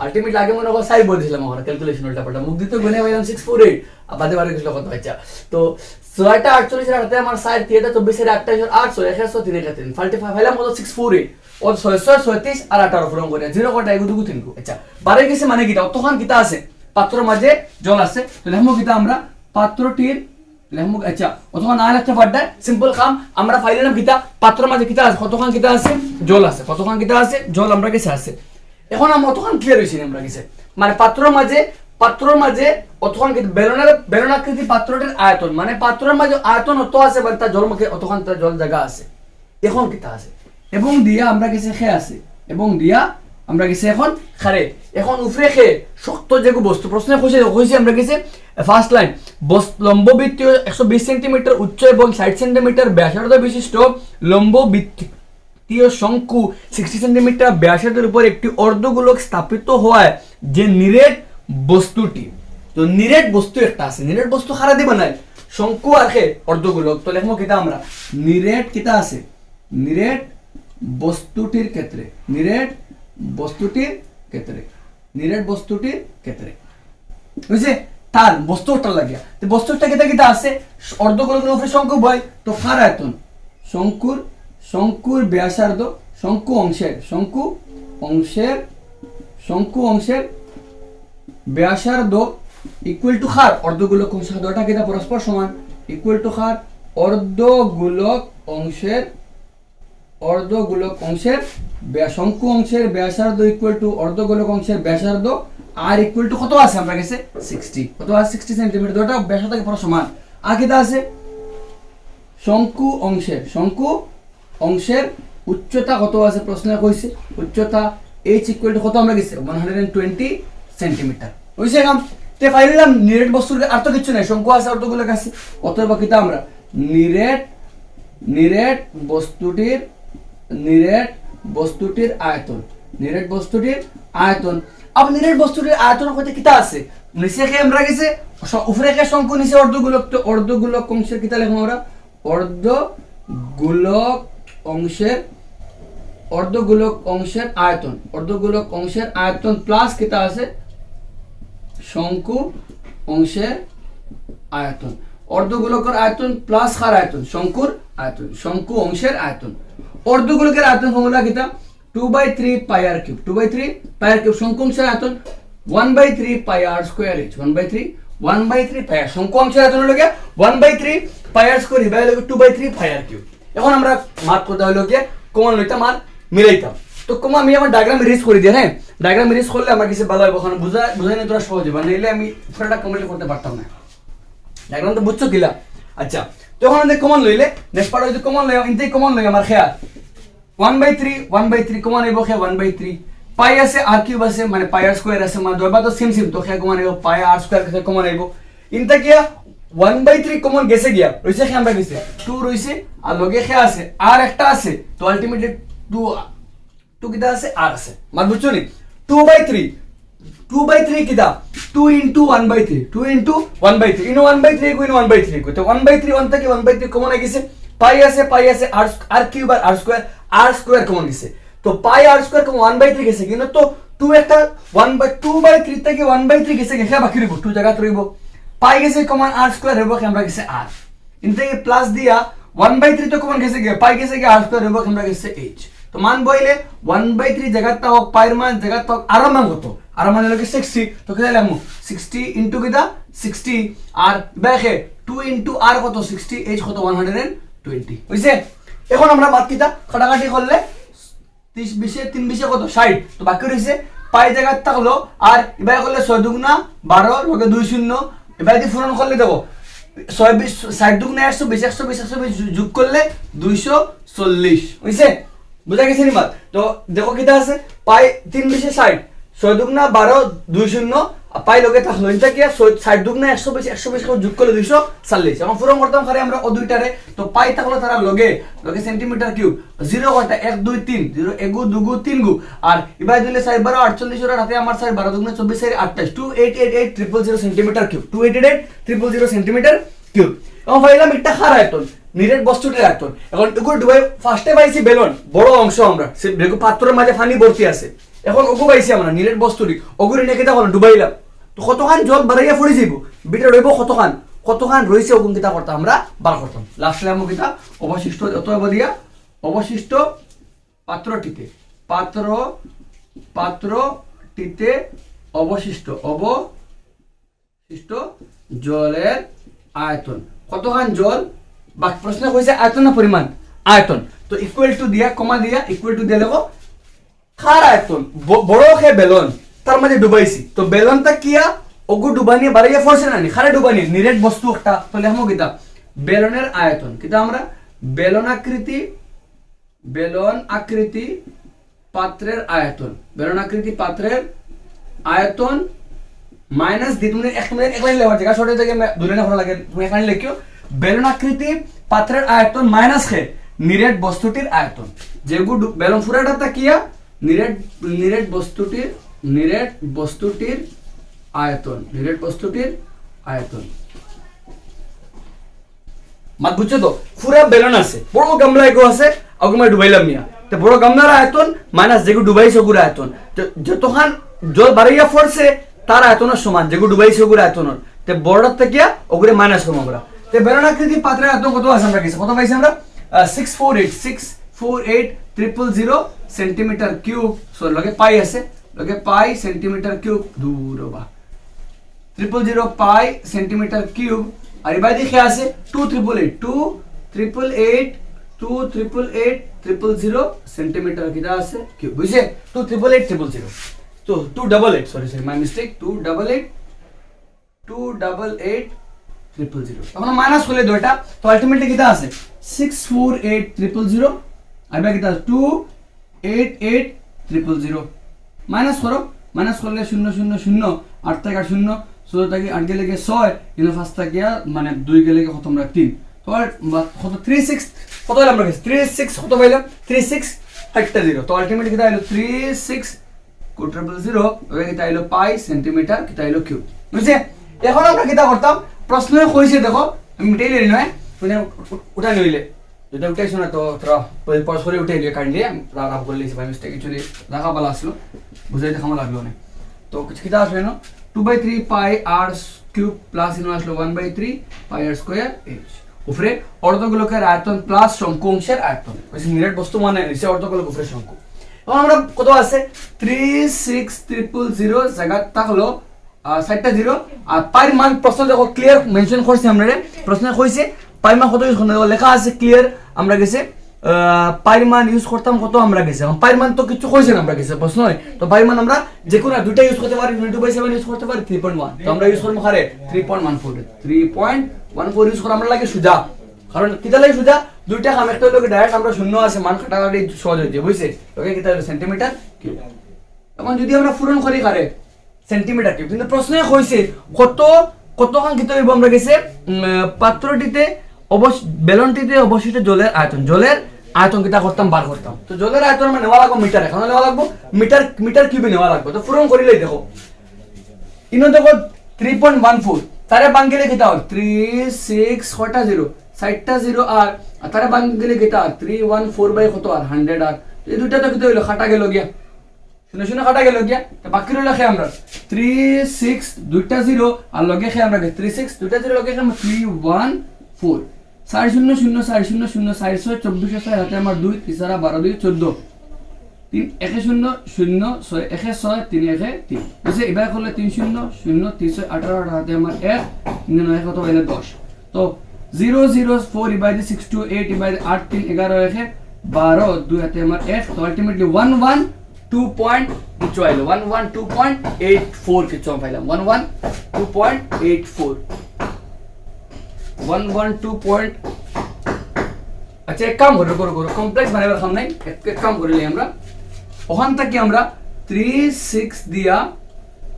আলটিমেটলি আগে মনে হয় সাই বল দিছিলাম আমরা ক্যালকুলেশন উল্টা পাল্টা মুখ দিতে গুনে পাইলাম 648 আর বাদে বারে কিছু কত আচ্ছা তো 6টা 48 রাতে আমার সাই 3টা 24 এর 28 8 6 1 6 3 1 3 ফালতে ফাইলাম কত 648 ও 636 আর 18 ফরম করে 0 কয়টা এগু দুগু তিনগু আচ্ছা বারে গেছে মানে কিটা তখন কিটা আছে পাত্র মাঝে জল আছে তো লেখমু কিটা আমরা পাত্রটির লেখমু আচ্ছা অথবা না লিখতে পারটা সিম্পল কাম আমরা ফাইলাম কিটা পাত্র মাঝে কিটা আছে কতখান কিটা আছে জল আছে কতখান কিটা আছে জল আমরা কাছে আছে এখন আমরা অতখান ক্লিয়ার হইছি আমরা কাছে মানে পাত্রর মাঝে অতখান কি বেলনাকৃতি পাত্রটির আয়তন মানে পাত্রের মাঝে আয়তন অত আছে মানে তার জল মুখে অতখান তার জল জায়গা আছে এখন কিটা আছে এবং দিয়া আমরা কাছে খে আছে এবং দিয়া আমরা কাছে এখন খারে এখন উপরে খে শক্ত যেগু বস্তু প্রশ্নে কইছি আমরা কাছে ফার্স্ট লাইন লম্ববৃত্তীয় 120 সেন্টিমিটার উচ্চ এবং 60 সেন্টিমিটার ব্যাসার্ধ বিশিষ্ট লম্ববৃত্তীয় শঙ্কু 60 সেন্টিমিটার ব্যাসার্ধের উপর একটি অর্ধগোলক স্থাপিত হওয়ায় যে নিরেট বস্তুটি তো নিরেট বস্তু একটা আছে নিরেট বস্তু খারা দিবা নাই শঙ্কু আর খে অর্ধগোলক তো লেখমু কিটা আমরা নিরেট কিটা আছে নিরেট বস্তুটির ক্ষেত্রে বুঝছে তার বস্তুটা লাগিয়া তো বস্তুটা কিটা আছে অর্ধগোলকের উপরে শঙ্কু বয় তো কার আয়তন শঙ্কুর ব্যাসার্ধ শঙ্কু অংশের ব্যাসার্ধ ইকুয়াল টু খার অর্ধগোলক অংশের দুটো কিটা পরস্পর সমান ইকুয়াল টু খার অর্ধগোলক অংশের শঙ্কু অংশের ব্যাসার্ধ ইকুয়াল টু অর্ধগোলক অংশের ব্যাসার্ধ আর ইকুয়াল টু কত আছে আমরা কাছে 60 কত আছে 60 সেন্টিমিটার দুটো ব্যাসার্ধ পুরো সমান আর কিটা আছে শঙ্কু অংশের উচ্চতা কত আছে প্রশ্নে কইছে উচ্চতা h ইকুয়াল টু কত আমরা গেছে 120 সেন্টিমিটার হইছে কাম তে ফাইলাম নিরেট বস্তুর আর তো কিছু নাই শঙ্কু আছে অর্ধগোলক আছে অতএব কিটা আমরা নিরেট বস্তুটির আয়তন আব নিরেট বস্তুটির আয়তন কত কিটা আছে নিচে কে আমরা গেছে উপরে কে শঙ্কু নিচে অর্ধগোলক তো অর্ধগোলক অংশের কিটা লিখব আমরা অর্ধগোলক অংশের আয়তন প্লাস কিটা আছে শঙ্কু অংশের আয়তন অর্ধগোলকের আয়তন প্লাস কার আয়তন শঙ্কু অংশের আয়তন অর্ধগোলকের আয়তন ফর্মুলা কিটা 2/3 পাই r কিউব 2/3 পাই r কিউব শঙ্কু অংশের আয়তন 1/3 পাই r স্কয়ার h 1/3 পাই r শঙ্কু অংশের আয়তন হলো 1/3 পাই r স্কয়ার ইবাই হলো 2/3 পাই r কিউব এখন আমরা মাপ করতে হলো কি কমন লইতাম আর মিলাইতাম তো কমা আমি আমার ডায়াগ্রাম রিজ করে দিই হ্যাঁ ডায়াগ্রাম রিজ করলে আমার কিছু ভালো হবে ওখানে বুঝাই না তোরা সহজ হবে নাইলে আমি পুরোটা কমপ্লিট করতে পারতাম না ডায়াগ্রাম তো বুঝছো কিলা আচ্ছা তখন আমাদের কমন লইলে নেক্সট পার্ট হইছে কমন লই ইনতে কমন লই আমার খেয়াল 1/3 কমন হইব খেয়া 1/3 পাই আছে r কিউব আছে মানে পাই r স্কয়ার আছে মানে দুইবার তো সেম তো খেয়া কমন হইব পাই r স্কয়ার কে কমন হইব ইনতে কি 1/3 কমন গেছে গিয়া রইছে খেয়া আমরা গেছে 2 রইছে আর লগে খেয়া আছে r একটা আছে তো আলটিমেটলি 2 কিটা আছে r আছে মানে বুঝছো নি 2/3 কিটা 2 into 1/3 2 into 1/3 ইনো 1/3 কো ইনো 1/3 কো তো 1/3 1 থেকে 1/3 কমন হয়ে গেছে পাই আছে r কিউব আর r স্কয়ার কমন গেছে তো পাই r স্কয়ার কমন 1/3 গেছে কিন্তু তো 2 একটা 2/3 থেকে 1/3 গেছে কে বাকি রইব 2 জায়গা রইব পাই গেছে কমন r স্কয়ার হইব আমরা গেছে r ইনতে প্লাস দিয়া 1/3 তো কমন গেছে পাই গেছে r স্কয়ার হইব আমরা গেছে h তো মান বইলে 1/3 জায়গাটা হোক পাইর মান জায়গাটা হোক আর মান কত আর মান হলো 60 তো কি লিখমু 60 ইনটু কিটা 60 আর দেখে 2 ইনটু r কত 60 h কত 120 হইছে এখন আমরা বাদ কিটা কাটাকাটি করলে 30 20 3 20 কত 60 তো বাকি রইছে পাই জায়গাটা হলো আর এবারে করলে 6 দুগুণা 12 লগে 2 শূন্য এবারে দি পূরণ করলে দেব 6 20 60 দুগুণা 120 120 যোগ করলে 240 হইছে বুঝা গেছে নি মাত তো দেখো কিটা আছে পাই 3 20 60 6 দুগুণা 12 2 শূন্য পাই লগে থাকলো এটা কি 60 দুগুণে 120 120 যোগ করলে 240 এখন পূরণ করতাম খারে আমরা ও দুইটারে তো পাই থাকলো তারা লগে লগে সেন্টিমিটার কিউব 0 কয়টা 1 2 3 0 1 2 2 3 আর এবারে দিলে 4 12 48 এর হাতে আমার 4 12 দুগুণে 24 এর 28 2888 সেন্টিমিটার কিউব 2888 সেন্টিমিটার কিউব এখন পাইলাম এটা খার আয়তন নিরেট বস্তুটির আয়তন এখন এগুলো ডুবাই ফার্স্টে পাইছি বেলন বড় অংশ আমরা সে দেখো পাত্রের মাঝে পানি ভর্তি আছে এখন ওগু পাইছি আমরা নিরেট বস্তুটি ওগুরি নেকে দেখো ডুবাইলাম তো কতখান জল বাড়াইয়া পড়ে যাইব বিটা রইব কতখান রইছে ওগুন কিতা করতাম আমরা বার করতাম লাস্টে আমরা কিতা অবশিষ্ট অতএব দিয়া অবশিষ্ট পাত্রটিতে অবশিষ্ট জলের আয়তন কতখান জল বা প্রশ্ন কইছে আয়তন না পরিমাণ আয়তন তো ইকুয়াল টু দিয়া কমা দিয়া ইকুয়াল টু দিয়ে লেখো খার আয়তন বড় খে বেলন তার মাঝে ডুবাইছি তো বেলনটা কিয়া ওগু ডুবানি বাড়াইয়া ফোরছে না খারে ডুবানি নিরেট বস্তু একটা তো লেখমো কিতা বেলনের আয়তন কিতা আমরা বেলন আকৃতি পাত্রের আয়তন মাইনাস দি তুমি এক লাইন লেখা জায়গা ছোট থেকে দুই লাইন পড়া লাগে তুমি এক লাইন লিখিও বেলন আকৃতি পাত্রের আয়তন মাইনাস খে নিরেট বস্তুটির আয়তন যেগু বেলন ফুরাটা কিয়া নিরেট বস্তুটির আয়তন মাত বুঝছো তো পুরা বেলন আছে বড় গামলা এগো আছে আগুমা ডুবাইলাম মিয়া তো বড় গামলার আয়তন মাইনাস যেগু ডুবাইছে ওগুর আয়তন তো যতক্ষণ জল বাড়াইয়া পড়ছে তার আয়তনের সমান যেগু ডুবাইছে ওগুর আয়তনের তো বড়টার থেকে ওগুরে মাইনাস করবো আমরা তো বেলন আকৃতি পাত্রের আয়তন কত আছে আমরা কত পাইছি আমরা 648,000 সেন্টিমিটার কিউব সরি লগে পাই আছে লগে পাই সেন্টিমিটার কিউব দূর বা 000 পাই সেন্টিমিটার কিউব আর এবার দেখে আছে 288,000 সেন্টিমিটার কিটা আছে কিউব বুঝছে 288,000 তো 288 সরি মাই মিস্টেক 288,000 এখন মাইনাস করলে দুইটা তো আলটিমেটলি কিটা আছে 648,000 আর বাকি কিটা 288,000 মাইনাস করলে 0 0 0 8 থেকে 0 16 থেকে 8 গেলে 6 কিন্তু 5 থেকে মানে 2 গেলে কত আমরা 3 তো কত 36 কত হলো আমরা 36 কত পাইলাম 36,000 তো আলটিমেটলি কিটা হলো 36,000 ওই কিটা হলো পাই সেন্টিমিটার কিটা হলো কিউব বুঝছে এখন আমরা কিটা করতাম প্রশ্নে কইছে দেখো আমি মিটাই লই নয় মানে উঠা নইলে যেটা উঠাইছো না তো তোরা পরস্পরে উঠে নিয়ে কাইন্ডলি রাগ করে লিখছি বাই মিস্টেক অ্যাকচুয়ালি রাখা ভালো আসলো বুঝাইতে খামা লাগলো না তো কিছু কিটা আসবে না 2/3 পাই আর কিউব প্লাস ইনো আসলো 1/3 পাই আর স্কয়ার h উপরে অর্ধগোলকের আয়তন প্লাস শঙ্কু অংশের আয়তন ওই নিরেট বস্তু মানে নিচে অর্ধগোলক উপরে শঙ্কু এখন আমরা কত আছে 36,000 জায়গা থাকলো 60টা 0 আর পাই মান প্রশ্ন দেখো ক্লিয়ার মেনশন করছি আমরা প্রশ্নে কইছে পাই মান কত ইউজ করতে লেখা আছে ক্লিয়ার আমরা গেছে পাই মান ইউজ করতাম কত আমরা গেছে পাই মান তো কিছু কইছে না আমরা গেছে প্রশ্ন তো পাই মান আমরা যে কোনো দুটো ইউজ করতে পারি 2/7 ইউজ করতে পারি 3.1 তো আমরা ইউজ করব খারে 3.14 ইউজ করা আমরা লাগে সুজা কারণ কিটা লাগে সুজা দুইটা কাম একটা লোকে ডাইরেক্ট আমরা শূন্য আছে মান কাটাকাটি সহজ হয়ে যায় বুঝছে ওকে কিটা হলো সেন্টিমিটার কিউব এখন যদি আমরা পূরণ করি খারে সেন্টিমিটার কিউব কিন্তু প্রশ্নে কইছে কতখান কিটা হইব আমরা গেছে পাত্রটিতে বেলনটিতে অবশিষ্ট জলের আয়তন কিটা করতাম বার করতাম তো জলের আয়তন আমরা নেওয়া লাগবো মিটার এখন নেওয়া লাগবো মিটার কিউবে নেওয়া লাগবে তো পূরণ করিলেই দেখো ইনো দেখো 3.14 তারে বাঙ্গিলে কিটা হয় 36 কয়টা 0 60টা 0 আর তারে বাঙ্গিলে কিটা 314 বাই কত আর 100 আর এই দুইটা তো কিটা হইলো খাটা গেল গিয়া শুনে খাটা গেল গিয়া তো বাকি রইল খে আমরা 36 দুইটা 0 আর লগে খে আমরা 36 দুইটা 0 লগে আমরা 314 400 400 400 24 হাতে আমার 2 3 12 2 14 3 1 0 0 6 1 6 3 1 3 বুঝছে এবার করলে 3 0 0 3 18 হাতে আমার 1 9 কত হইলো 10 তো 0 0 4 ইবাই 6 2 8 ইবাই 8 3 11 1 12 2 হাতে আমার 1 তো আলটিমেটলি 112.84 কিছু পাইলাম 112.84 112. আচ্ছা এক কাম করো কমপ্লেক্স বানাবার কাম নাই এক কাম করিলে আমরা ওখান থেকে আমরা 36 দিয়া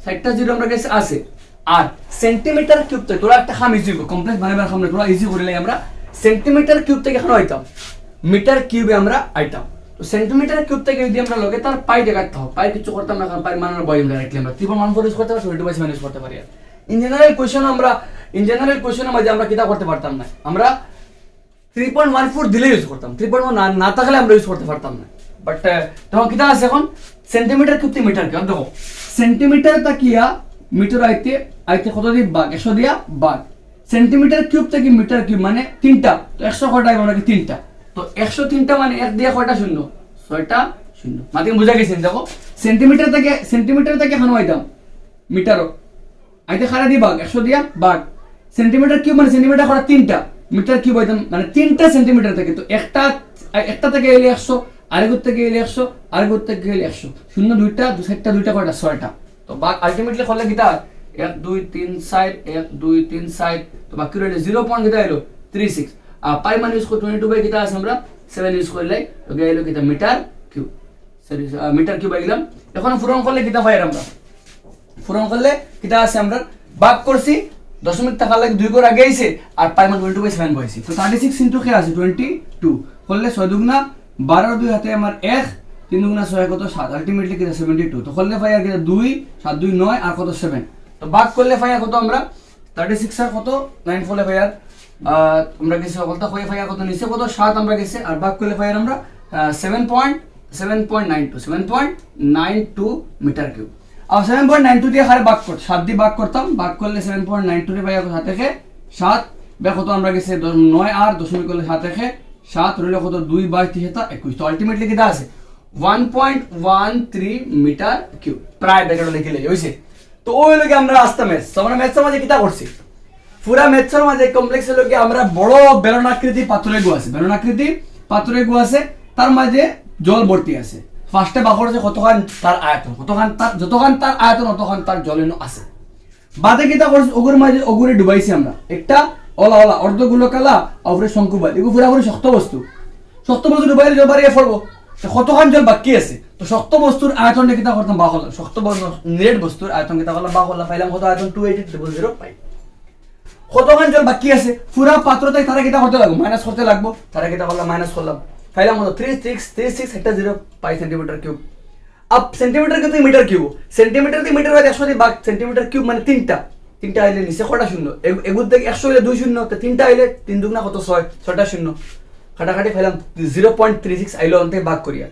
সাইটটা জিরো আমরা কাছে আছে। আর সেন্টিমিটার কিউব থেকে তোরা একটা খাম ইজি কমপ্লেক্স বানাবার খাম তোরা ইজি করে আমরা সেন্টিমিটার কিউব থেকে এখন আইতাম মিটার কিউবে আমরা আইতাম। তো সেন্টিমিটার কিউব থেকে যদি আমরা লগে তার পাই দেখাতে হবে, পাই কিছু করতাম না, কারণ পাই মানার বয় ডাইরেক্টলি আমরা 3.14 ইউজ করতে পারি, 22 ইউজ করতে পারি। ইন জেনারেল কোশ্চেনের মাঝে আমরা কিতা করতে পারতাম না, আমরা 3.14 দিলে ইউজ করতাম, 3.1 না থাকলে আমরা ইউজ করতে পারতাম না। বাট তখন কিতা আছে এখন সেন্টিমিটার কিউব থেকে মিটার কিউব। দেখো সেন্টিমিটার তাকিয়া মিটার আইতে আইতে কত দিয়ে ভাগ, 100 দিয়া ভাগ। সেন্টিমিটার কিউব থেকে মিটার কিউব মানে 3টা, তো 100 কয়টা আইব নাকি 3টা, তো 103টা মানে 1 দিয়া কয়টা শূন্য, 6টা শূন্য। মাত্র বুঝা গেছেন। দেখো সেন্টিমিটার থেকে এখন আইতাম মিটারও আইতে খারা দিয়ে ভাগ, 100 দিয়া ভাগ। সেন্টিমিটার কিউব মানে সেন্টিমিটার করা 3টা, মিটার কিউব আইতাম মানে 3টা সেন্টিমিটার থেকে, তো একটা থেকে এলে 100, আরেকগুর থেকে এলে 100, আরেকগুর থেকে এলে 100, শূন্য 2টা, 2 2টা কয়টা 6টা। তো ভাগ আলটিমেটলি করলে কিতা 1 2 3 4 1 2 3 4, তো বাকি রইলে 0 পয়েন্ট কিতা এলো 36। আর পাই মান ইউজ করে 22 বাই কিতা আছে আমরা 7 ইউজ করলে তো গেলো কিতা metre cube, sorry metre cube আইলাম। এখন পূরণ করলে কিতা পাই আমরা, পূরণ করলে কিতা আছে আমরা ভাগ করছি, দশমিক টাকা লাগে 2 করে আগে আইছে, আর পাই মান 22 বাই 7 বইছি। তো 36 ইনটু কে আছে 22 করলে 6 দুগুণা 12 2 হাতে আমার 1, 3 দুগুণা 6 কত 7, আলটিমেটলি কিতা 72। তো করলে পাই আর কিতা 2 7 2 9 আর কত 7, তো ভাগ করলে পাই কত আমরা 36 আর কত 9 ফলে পাই আর আমরা গেছে বলতা কই পাই কত নিচে কত 7 আমরা গেছে, আর ভাগ করলে পাই আমরা 7.92 মিটার কিউব। আর 7.92 দিয়ে হারে ভাগ করতে 7 দিয়ে ভাগ করতাম, ভাগ করলে 7.92 রে পাই 7 থেকে 7 বে কত আমরা গেছে 9 আর দশমিক করলে 7 থেকে 7 রইল কত 2 বাই 3 21। তো আলটিমেটলি কিটা আছে 1.13 মিটার কিউব, প্রায় ব্র্যাকেটে লিখে লই হইছে। তো ওই লগে আমরা আস্তা ম্যাথস, আমরা ম্যাথসের মাঝে কিটা করছি, পুরা ম্যাথসের মাঝে কমপ্লেক্সের লগে আমরা বড় বেলনাকৃতি পাথরের গু আছে, বেলনাকৃতি পাথরের গু আছে, তার মাঝে জল ভর্তি আছে। ফার্স্টে বাকর আছে কতখান তার আয়তন, কতখান তার যতখান তার আয়তন অতখান তার জল আছে। বাদে কিটা করছি ওগুর মাঝে ওগুরে ডুবাইছি আমরা, একটা ওলা ওলা অর্ধগুলো কালা অপরে শঙ্কুবাদ, এগুলো পুরাপুরি শক্ত বস্তু ডুবাইলে জল বাড়িয়ে পড়বো, কতখান জল বাকি আছে। তো শক্ত বস্তুর আয়তনটা কিতা করতাম বা হলাম, শক্ত নিরেট বস্তুর আয়তন কিতা করলাম বা হলাম, পাইলাম কত আয়তন 280 পাই। কতখান জল বাকি আছে পুরা পাত্রতে তারা কিতা করতে লাগবো, মাইনাস করতে লাগবো, তারা কিতা করলাম মাইনাস করলাম, পাইলাম কত 36 পাই সেন্টিমিটার কিউব। अब सेंटीमीटर के तो मीटर क्यूब, सेंटीमीटर के मीटर वाले 100 দিয়ে ভাগ, সেন্টিমিটার কিউব মানে 3টা আইলে নিচে কটা শূন্য, এগুর থেকে 100 হইলে 2 শূন্য, তো 3টা আইলে 3 দুগুণা কত 6, 6টা শূন্য কাটাকাটি ফেলাম 0.36 আইলো অন্তে ভাগ করিয়া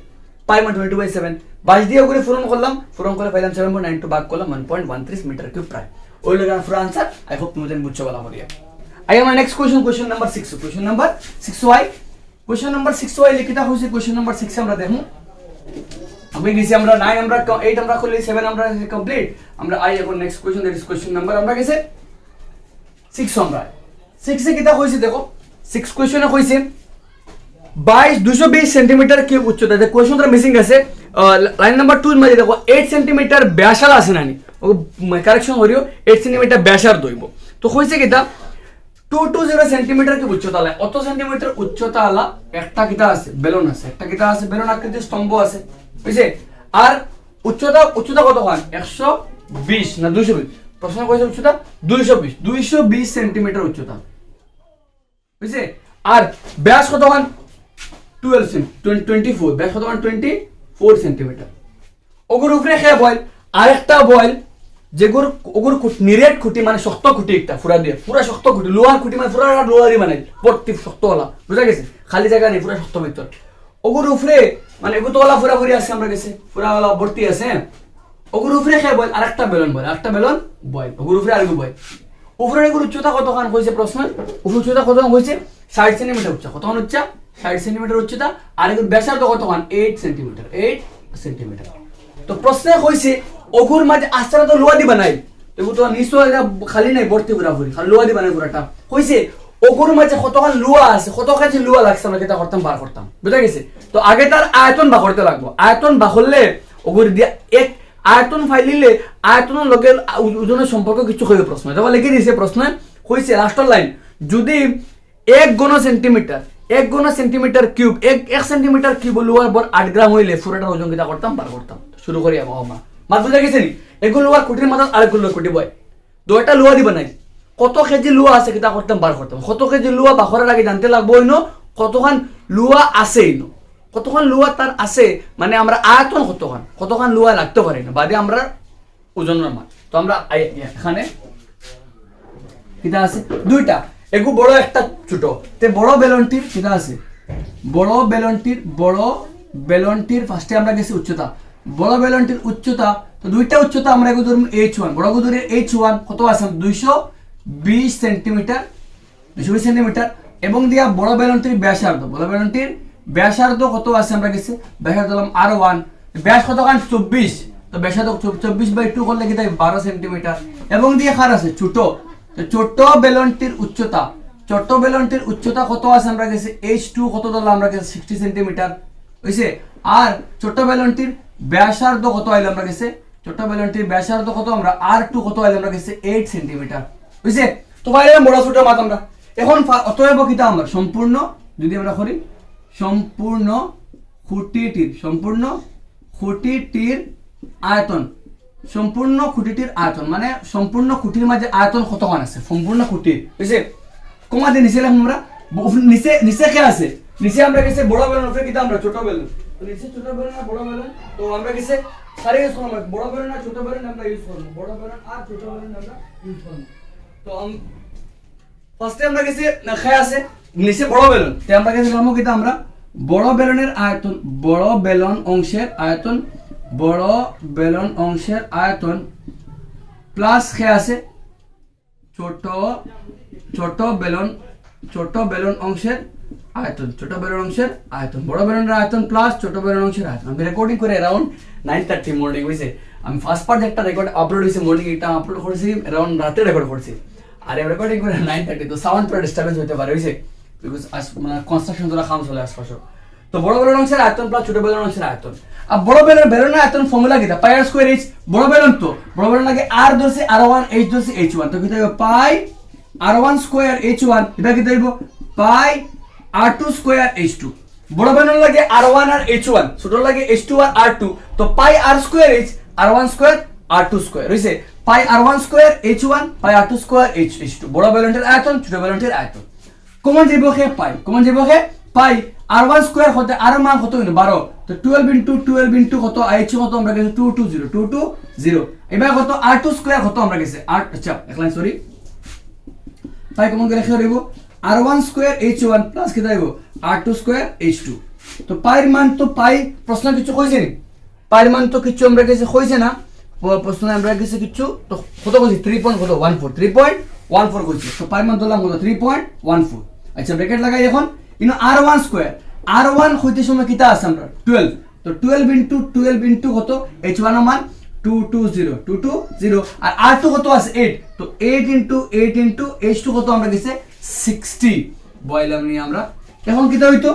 পাই মান 22/7 বাস দিয়ে ওগুলো পূরণ করলাম, পূরণ করে পাইলাম 7.92 ভাগ করলাম 1.13 মিটার কিউব প্রায়। ওই লাগে পুরো आंसर। আই হোপ তুমি বুঝছো বলা করিয়া। I am next question number 6, question number 6y লিখিতা হইছে। কোশ্চেন নাম্বার 6 আমরা দেখো, আমি গেছি আমরা 9 আমরা 8 আমরা করলে 7 আমরা কমপ্লিট, আমরা আই এখন next question, that is question number আমরা গেছে 6 আমরা 6 এ কিটা হইছে দেখো, 6 কোশ্চেনে হইছে 220 সেন্টিমিটার কিউব উচ্চতা। যে কোশ্চেনটা মিসিং আছে লাইন নাম্বার 2 এর মধ্যে দেখো 8 সেন্টিমিটার ব্যাসাল আছে নানি, ও কারেকশন করিও 8 সেন্টিমিটার ব্যাসার দইব। তো হইছে কিটা 220 সেন্টিমিটার কিউব উচ্চতা আলা, অত সেন্টিমিটার উচ্চতা আলা একটা কিটা আছে বেলুন আছে, একটা কিটা আছে বেলুন আকৃতির স্তম্ভ আছে, বুঝছে। আর উচ্চতা কত হয় 120 না 220, প্রশ্ন কইছে উচ্চতা 220 সেন্টিমিটার উচ্চতা, বুঝছে। আর ব্যাস কত হয় 24, ব্যাস কত হয় 24 সেন্টিমিটার। ওগুর উপরে খেয়ে বল আরেকটা বল যেগুর ওগুর নিরেট খুঁটি মানে শক্ত খুঁটি, একটা পুরা দিয়ে পুরা শক্ত খুঁটি, লোহার খুঁটি মানে পুরা লোহারই বানাই ভর্তি শক্ত ওলা, বুঝা গেছে, খালি জায়গা নেই পুরা শক্ত ভিতর। ওগুর উপরে মানে এগু তো ওলা পুরা আছে আমরা গেছে পুরা ওলা ভর্তি আছে, ওগুর উপরে খেয়ে বল আরেকটা বেলুন বল, আরেকটা বেলুন বল, ওগুর উপরে আরেকটু বল। উপরে এগুর উচ্চতা কতখান হয়েছে প্রশ্ন, উপরে উচ্চতা কতখান হয়েছে 60 সেন্টিমিটার উচ্চতা, কতখান উচ্চতা 60 সেন্টিমিটার উচ্চতা। আর এগুর ব্যাসার্ধ কতখান 8 সেন্টিমিটার। তো প্রশ্নে হয়েছে ওগুর মাঝে আস্তে তো লোহা দি বানাই, এগুলো তো নিশ্চয় খালি নাই ভর্তি পুরাপুরি, খালি লোহা দি বানাই পুরাটা হয়েছে। ওগুর মাঝে কতখান লোহা আছে, কতখান লোহা লাগছে আমরা কেটা করতাম বার করতাম, বুঝা গেছে। তো আগে তার আয়তন বা করতে লাগবো, আয়তন বা করলে ওগুর দিয়া এক আয়তন ফাইলিলে আয়তনের লগে ওজনের সম্পর্ক কিছু হইবে প্রশ্ন, যখন লিখে দিয়েছে প্রশ্ন হয়েছে লাস্টের লাইন, যদি 1 ঘন সেন্টিমিটার কিউব 1 সেন্টিমিটার কিউব লোহার বর 8 গ্রাম হইলে পুরোটা ওজন কিটা করতাম বার করতাম। শুরু করি আমরা মাত বুঝা গেছে নি এগুলো লোহার কুটির মাথা আরেকগুলো লোহার কুটি বয় দুইটা লোহা দিবা নাই কত কেজি লোহা আছে কিতা করতাম বার করতাম কত কেজি লোহা বাখরার আগে জানতে লাগবো ইনো কতখান লোহা আছে ইনো কতখান লোহা তার আছে মানে আমরা আয়তন কতখান লোহা লাগতে পারি না বাদে আমরা ওজনের মান তো আমরা এখানে কিতা আছে দুইটা এগু বড় একটা ছোট তে বড় বেলনটির কিতা আছে বড় বেলনটির ফার্স্টে আমরা গেছি উচ্চতা বড় বেলনটির উচ্চতা তো দুইটা উচ্চতা আমরা এগু ধরুন h1 বড় গুদুরের h1 কত আছে 220 সেন্টিমিটার 220 সেন্টিমিটার এবং দিয়া বড় বেলনটির ব্যাসার্ধ কত আছে আমরা গেছি ব্যাসার্ধ দিলাম r1 ব্যাস কত কান 24 তো ব্যাসার্ধ 24/2 করলে কি তাই 12 সেন্টিমিটার এবং দিয়ে খার আছে ছোট তো ছোট বেলনটির উচ্চতা কত আছে আমরা গেছি h2 কত ধরলাম আমরা গেছি 60 সেন্টিমিটার হইছে আর ছোট বেলনটির ব্যাসার্ধ কত আইলো আমরা গেছে ছোট বেলনটির ব্যাসার্ধ কত আমরা r2 কত আইলো আমরা গেছি 8 সেন্টিমিটার হইছে তো পাইলাম বড় ছোট মাত আমরা এখন অতএব কিতা আমরা সম্পূর্ণ যদি আমরা করি সম্পূর্ণ খুঁটিটির আয়তন মানে সম্পূর্ণ খুঁটির মাঝে আয়তন কতখান আছে সম্পূর্ণ খুঁটির বুঝছে কমা দিয়ে নিচে আমরা নিচে কে আছে নিচে আমরা গেছে বড় বেলন উপরে কিতা আমরা ছোট বেলন তো নিচে ছোট বেলন আর বড় বেলন তো আমরা গেছে সারি ইউজ করব বড় বেলন আর ছোট বেলন আমরা ইউজ করব বড় বেলন আর ছোট বেলন আমরা ইউজ করব তো ফার্স্টে আমরা গেছে খায় আছে নিচে বড় বেলন তে আমরা গেছে নামও কিতা আমরা বড় বেলন অংশের আয়তন প্লাস কে আছে ছোট বেলন অংশের আয়তন বড় বেলনের আয়তন প্লাস ছোট বেলন অংশের আয়তন আমি রেকর্ডিং করে अराउंड 9:30 মর্নিং হইছে আমি ফার্স্ট পার্ট একটা রেকর্ড আপলোড হইছে মর্নিং এটা আপলোড করেছি अराउंड রাতে রেকর্ড করছি আর আমি রেকর্ডিং করে 9:30 তো সাউন্ড পুরো ডিস্টারবেন্স হতে পারে হইছে বিকজ মানে কনস্ট্রাকশন দ্বারা কাম চলে আশপাশে তো বড় বেলন অংশের আয়তন প্লাস ছোট বেলন অংশের আয়তন আর বড় বেলনের আয়তন ফর্মুলা কিটা পাই আর স্কয়ার h বড় বেলন লাগে r ধরছে r1 h ধরছে h1 তো কিটা হবে পাই r1 স্কয়ার h1 এটা কিটা হইব পাই r2 স্কয়ার h2 বড় বেলন লাগে r1 আর h1 ছোট লাগে h2 আর r2 তো পাই r square h r1 square r2 square হইছে পাই r1 স্কয়ার h1 পাই r2 স্কয়ার h2 বড় বেলনের আয়তন ছোট বেলনের আয়তন কমন যাইব পাই r1 স্কয়ার হতে r মান কত হইলো 12 তো 12 ইনটু কত h কত আমরা গেছে 220 এবার কত r2 স্কয়ার কত আমরা গেছে আচ্ছা এক লাইন সরি পাই কমন করে লিখে দেব r1 স্কয়ার h1 প্লাস কি দাইব r2 স্কয়ার h2 তো পাইর মান তো পাই প্রশ্ন কিছু কইছে নি পাইর মান তো কিছু আমরা গেছে কইছে না প্রশ্ন আমরা গেছে কিছু তো কত কইছে 3.14 কইছে তো পাইর মান দিলাম কত 3.14 আচ্ছা ব্র্যাকেট লাগাই এখন ইনো r1 স্কয়ার r1 হইতে সময় কিটা আছে আমরা 12 তো 12 ইনটু কত h1 এর মান 220 আর r2 কত আছে 8 তো 8 ইনটু h2 কত আমরা গেছে 60 বয়লাম নি আমরা এখন কিটা হইতো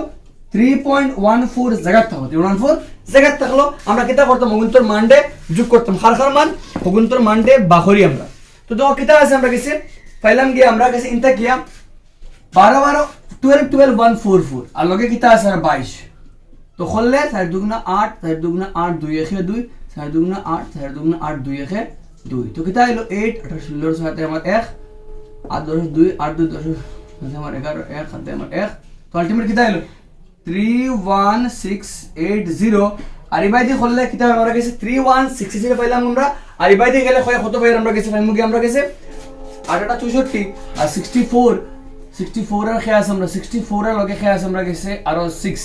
3.14 জায়গা থাকলো 3.14 জায়গা থাকলো আমরা কিটা করতাম অগুন্তর মানডে যোগ করতাম হার মান অগুন্তর মানডে বাখরি আমরা তো দেখো কিটা আছে আমরা গেছে পাইলাম গিয়ে আমরা গেছে ইনটা কিয়া 12 144 আর লগে কিটা আছে 22 তো করলে 4 দুগুণা 8 4 দুগুণা 8 2 1 2 4 দুগুণা 8 4 দুগুণা 8 2 1 2 তো কিটা হলো 8 18 16 সাথে আমার 1 8 10 2 8 2 10 সাথে আমার 11 1 সাথে আমার 1 তো আলটিমেট কিটা হলো 31680 আর এই বাইতে করলে কিটা আমরা গেছে 3160 পাইলাম আমরা আর এই বাইতে গেলে কত পাই আমরা গেছে ফাইমুকি আমরা গেছে 8 64 আর 64 এর খেয়াস আমরা 64 এর লগে খেয়াস আমরা গেছে আরো 6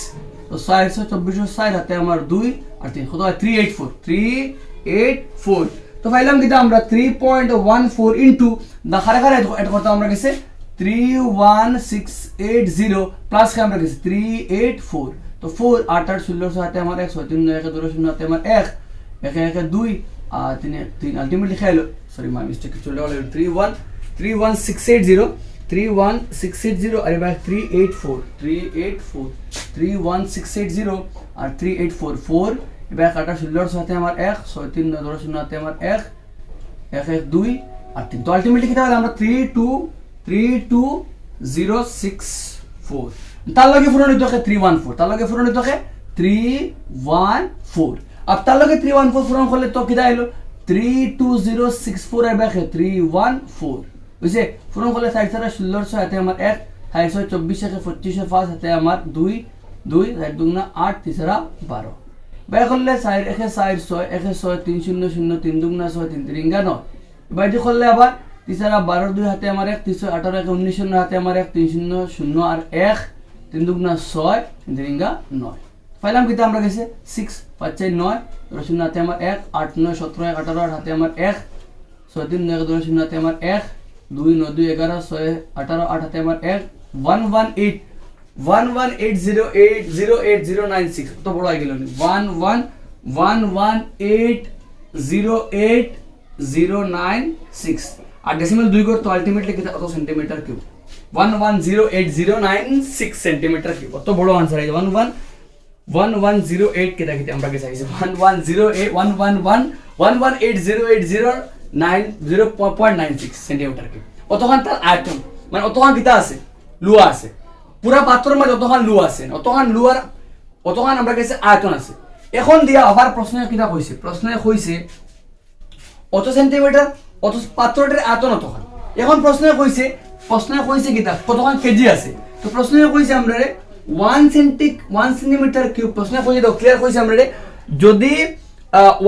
তো 424 হাতে আমার 2 আর 3 কত হয় 384 তো পাইলাম কিটা আমরা 3.14 ইনটু দা খারে এটা করতে আমরা গেছে 31680 প্লাস কে আমরা গেছে 384 তো 4 8 8 16 হাতে আমার 1 6 3 9 1 2 0 হাতে আমার 1 1 1 2 আর 3 আলটিমেটলি খাইলো সরি মাই মিস্টেক চলে গেল 31680 আর এবার 31680 আর 3844 এবার কাটা 16 সাথে আমার 1 6 3 9 0 হাতে আমার 1 1 1 2 আর 3 তো আলটিমেটলি কিটা হলো আমরা 32064 তার লগে ফুরন হইতো 314 তার লগে ফুরন হইতো 314 अब तार लगे 314 पूरण करले तो किदा आइलो 32064 आइबा 314 বুঝছে পূরণ করলে 60 ছাড়া 1600 হাতে আমার 1 424 একে 25 5 হাতে আমার 2 2 4 দুগুণা 8 তিসরা 12 বাই করলে 4 একে 4 6 একে 6 3 0 0 3 দুগুণা 6 3 3 9 বাইটি করলে আবার তিসরা 12 2 হাতে আমার 1 3 18 একে 19 0 হাতে আমার 1 3 0 0 আর 1 3 দুগুণা 6 3 3 9 পাইলাম কিতা আমরা গেছে 6 5 4 9 0 হাতে আমার 1 8 9 17 18 হাতে আমার 1 6 3 9 2 0 হাতে আমার 1 2 9 2 11 6 18 8 হাতে আমার 1 118 118080896 তো বড় হয়ে গেল 110808096 আর ডেসিমাল 2 কর তো আলটিমেটলি কত সেন্টিমিটার কিউব 1108096 সেন্টিমিটার কিউব তো বড় आंसर है 1108 কেটা কিতে আমরা কে চাইছে 118088096 সেন্টিমিটার কিউব অতখান তার আয়তন মানে অতখান কিতা আছে লুয়া আছে পুরা পাত্রের মধ্যে অতখান লুয়া আছে অতখান লুয়ার অতখান আমরা কাছে আয়তন আছে এখন দিয়া আবার প্রশ্ন কিতা কইছে প্রশ্নে কইছে অত সেন্টিমিটার অত পাত্রটির আয়তন অতখান এখন প্রশ্নে কইছে কিতা কতখান কেজি আছে তো প্রশ্নে কইছে আমরা 1 সেন্টিমিটার কিউব প্রশ্ন কইছে তো ক্লিয়ার কইছে আমরা যদি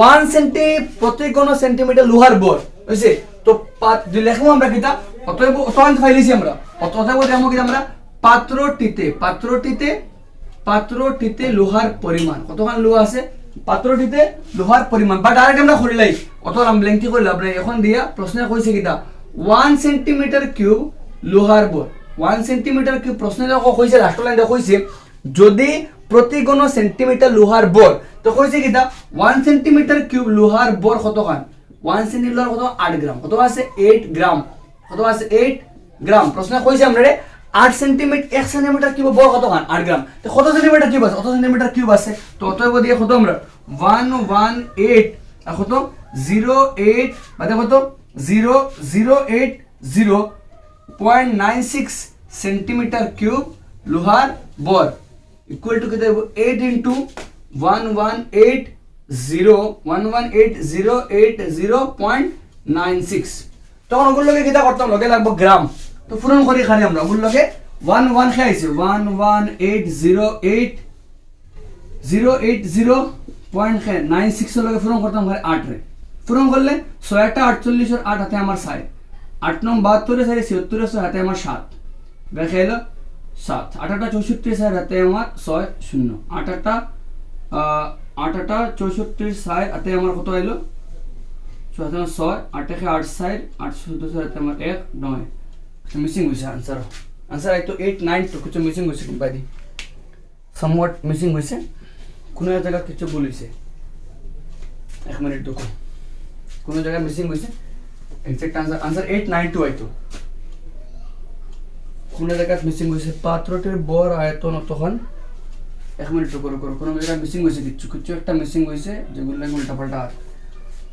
1 সেন্টি প্রতি কোন সেন্টিমিটার লোহার বল হইছে তো যদি লেখো আমরা কিতা অতএব অতখান ফাইলিছি আমরা অতএব দেখো কি আমরা পাত্রটিতে লোহার পরিমাণ কতখান লোহা আছে পাত্রটিতে লোহার পরিমাণ বা ডাইরেক্ট আমরা করিলাই অত লেংথি কইলা আমরা এখন দিয়া প্রশ্নে কইছে কিতা 1 সেন্টিমিটার কিউব লোহার বল 1 সেন্টিমিটার কিউব প্রশ্নে দেখো কইছে লাস্ট লাইন দেখো কইছে যদি প্রতি কোন সেন্টিমিটার লোহার বল তো কইছে কিতা 1 সেন্টিমিটার কিউব লোহার বল কতখান 1 সেন্টিমিটার কত 8 গ্রাম কত আছে 8 গ্রাম কত আছে 8 গ্রাম প্রশ্নে কইছে আমরা 8 সেন্টিমিটার 1 সেন্টিমিটার কিউব বল কতখান 8 গ্রাম তো কত সেন্টিমিটার কিউব আছে কত সেন্টিমিটার কিউব আছে তো অতএব দিয়ে কত আমরা 118 আর কত 08 মানে কত 0080.96 সেন্টিমিটার কিউব লোহার বল ইকুয়াল টু কত 8 ইনটু 11808.96 তখন ওগুলো লগে কিটা করতাম লগে লাগবে গ্রাম তো পূরণ করি খালি আমরা ওগুলো লগে 11 খাইছে 11808.96 লগে পূরণ করতাম ঘরে 8 রে পূরণ করলে 6 টা 48 আর 8 হাতে আমার 6 8 9 72 সাইরে 76 হাতে আমার 7 দেখাইলো 7 8 টা 64 সাইরে হাতে আমার 6 0 8 টা 64 সাইরে হাতে আমার কত আইলো 6 8 কে 8 সাইরে 814 সাইরে হাতে আমার 1 9 মিসিং হইছে आंसर आई तो 8 9 তো কিছু মিসিং হইছে বাইদি somewhat মিসিং হইছে কোন জায়গা কিছু ভুল হইছে 1 মিনিট দেখো কোন জায়গা মিসিং হইছে এক্সাক্ট आंसर 892 আইতো কোন জায়গা মিসিং হইছে পাত্রটির বর আয়তন তখন 1 মিনিট করো কোন জায়গা মিসিং হইছে কিছু একটা মিসিং হইছে যেগুলো লাগে উল্টা পাল্টা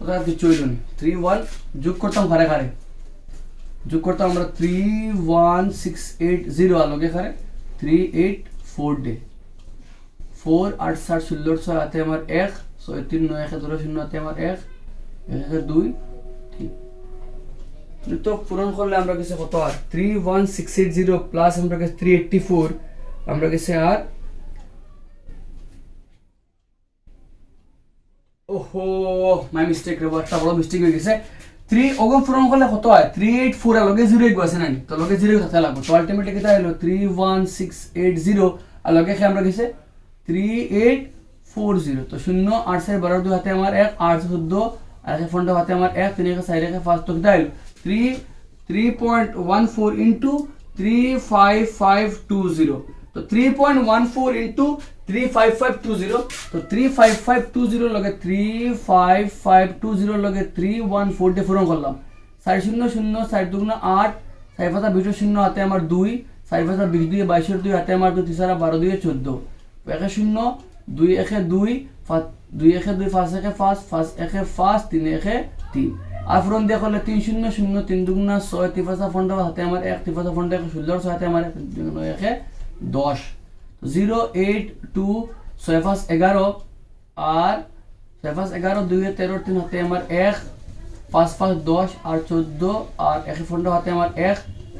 ওটা কিছু হইলো না 31 যোগ করতাম ঘরে যোগ করতাম আমরা 31680 আলোকে খারে 384 ডে 4 8 7 16 হাতে আমার 1 6 3 9 1 0 0 হাতে আমার 1 1 2 ঠিক তো পূরণ করলে আমরা কাছে কত আর 31680 প্লাস আমরা কাছে 384 আমরা কাছে আর ওহো মাই মিস্টেক রে একটা বড় মিস্টেক হয়ে গেছে 3 ওগম পূরণ করলে কত হয় 384 আর লগে 0 আছে না তো লগে 0 কথা লাগবে তো আলটিমেটলি কত হলো 31680 আর লগে কি আমরা গেছে 3840 তো 0 8 6 12 2 হাতে আমার 1 8 14 আর এই ফোনটা হাতে আমার 1 3 1 4 1 5 তো কত হলো 3.14 into 35520 तो 3.14 into 35520 तो 35520 लगे 35520 लगे 314 ফুরন করলাম 400 4 দুগুণা 8 4 পাতা 20 শূন্য হাতে আমার 2 4 পাতা 20 দিয়ে 22 2 হাতে আমার 2 3 12 দিয়ে 14 1 0 2 1 2 2 1 2 5 1 5 5 1 5 3 1 3 আর ফুরন দিয়ে করলে 3 0 0 3 দুগুণা 6 3 পাতা ফোনটা হাতে আমার 1 3 পাতা ফোনটা 16 হাতে আমার 1 10 082 6 5 11 আর ছয় পাঁচ 11, 2 13, 3 হাতে আমার 1, 5 5 10 আর 14 আর 1 15 হাতে আমার 1,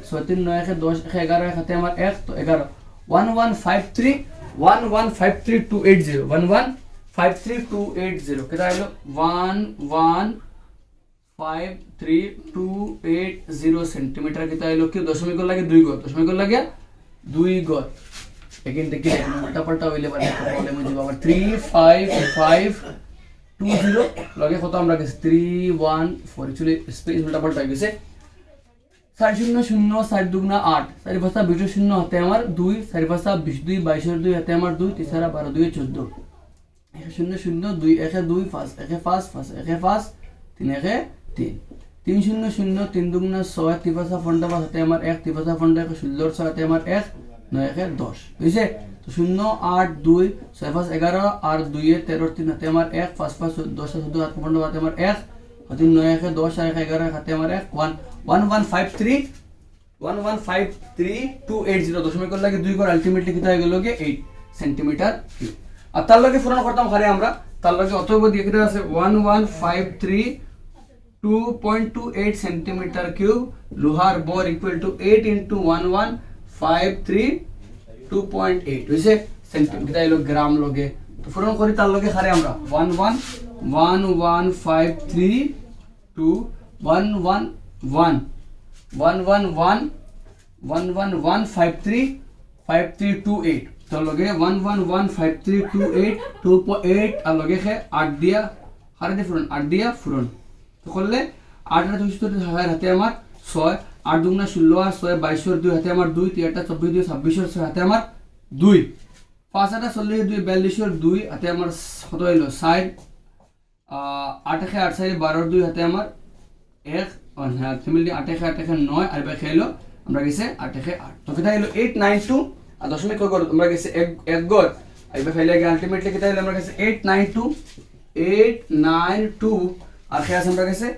6 3 9 1 10 1 11 1 হাতে আমার 1 তো 11 1153280 1153280 কেটা হলো 1153280 সেন্টিমিটার কেটা হলো কি দশমিক লাগে 2 গড় দশমিক লাগে 2 গড় এখান থেকে উল্টা পাল্টা হইলে মানে প্রবলেম হয়ে যাবে আবার 35520 লগে কত আমরা গেছে 314 চলে স্পেস উল্টা পাল্টা হয়ে গেছে 4 0 0 4 দুগুণা 8 4 পাঁচা 20 শূন্য হাতে আমার 2 4 পাঁচা 22 22 2 হাতে আমার 2 3 12 2 14 1 0 0 2 1 2 5 1 5 5 1 5 3 1 3 3 0 0 3 দুগুণা 6 3 পাঁচা ফন্ডা হাতে আমার 1 3 পাঁচা ফন্ডা 16 6 হাতে আমার 1 9 1 10 বুঝছে তো 0 8 2 6 5 11 আর 2 13 3 হাতে আমার 1 5 5 10 14 হাতে ফন্ডা হাতে আমার 1 3 9 1 10 আর 11 হাতে আমার 1 1153280 দশমিক লাগে 2 করে আলটিমেটলি কিটা হয়ে গেল 8 সেন্টিমিটার কিউব আর তার লগে পূরণ করতাম খারে আমরা তার লগে অতএব দিয়ে কিটা আছে 11532.28 সেন্টিমিটার কিউব লোহার বর ইকুয়াল টু 8 into 11532.8 হইছে সেন্টিমিটার হলো গ্রাম লগে তো পূরণ করি তার লগে খারে আমরা 11532.8 তো লগে 11532.8 2.8 আর লগে খে 8 দিয়া হারে দে ফুরন 8 দিয়া ফুরন তো করলে 8 আর 2 হাতে আমার 6 8 দুগুণা 16 আর 6 22 আর 2 হাতে আমার 2 3 8 24 2 26 আর 6 হাতে আমার 2 5 8 40 2 42 আর 2 হাতে আমার কত হইলো 60 8 8 8 12 2 হাতে আমার 1 और हां फैमिली 8 1 9 আর বাকি হলো আমরা গেছে 8 1 8 তো কিটা হলো 892 আর দশমিক কয় গড় আমরা গেছে এক গড় আর বাকি হলো আলটিমেটলি কিটা হলো আমরা গেছে 892 আর খেয়াস আমরা গেছে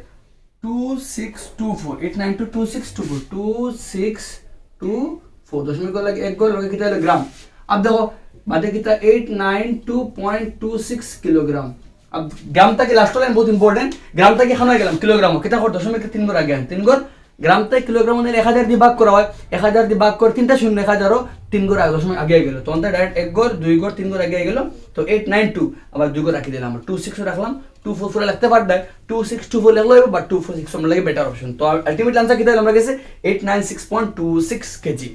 2624 8922624 দশমিক কয় লাগে এক গড় লগে কিটা হলো গ্রাম अब देखो बातें कितना 892.26 किलोग्राम अब ग्राम तक लास्ट लाइन बहुत इंपॉर्टेंट ग्राम तक खाना গেলাম কিলোগ্রাম কিটা কত দশমিক 3 গুণ আগে 3 গুণ গ্রাম থেকে কিলোগ্রাম মানে 1000 দিয়ে ভাগ করা হয় 1000 দিয়ে ভাগ করে তিনটা শূন্য 1000 ও 3 গুণ আগে দশমিক আগে গেল তো অন্তত ডাইরেক্ট 1 গুণ 2 গুণ 3 গুণ আগে গেল তো 892 আবার 2 গুণ রাখি দিলাম আমরা 26 রাখলাম 244 লিখতে পারবে 2624 লিখলো বাট 246 আমরা লাগে বেটার অপশন তো আলটিমেট আনসার কিটা আমরা গেছে 896.26 কেজি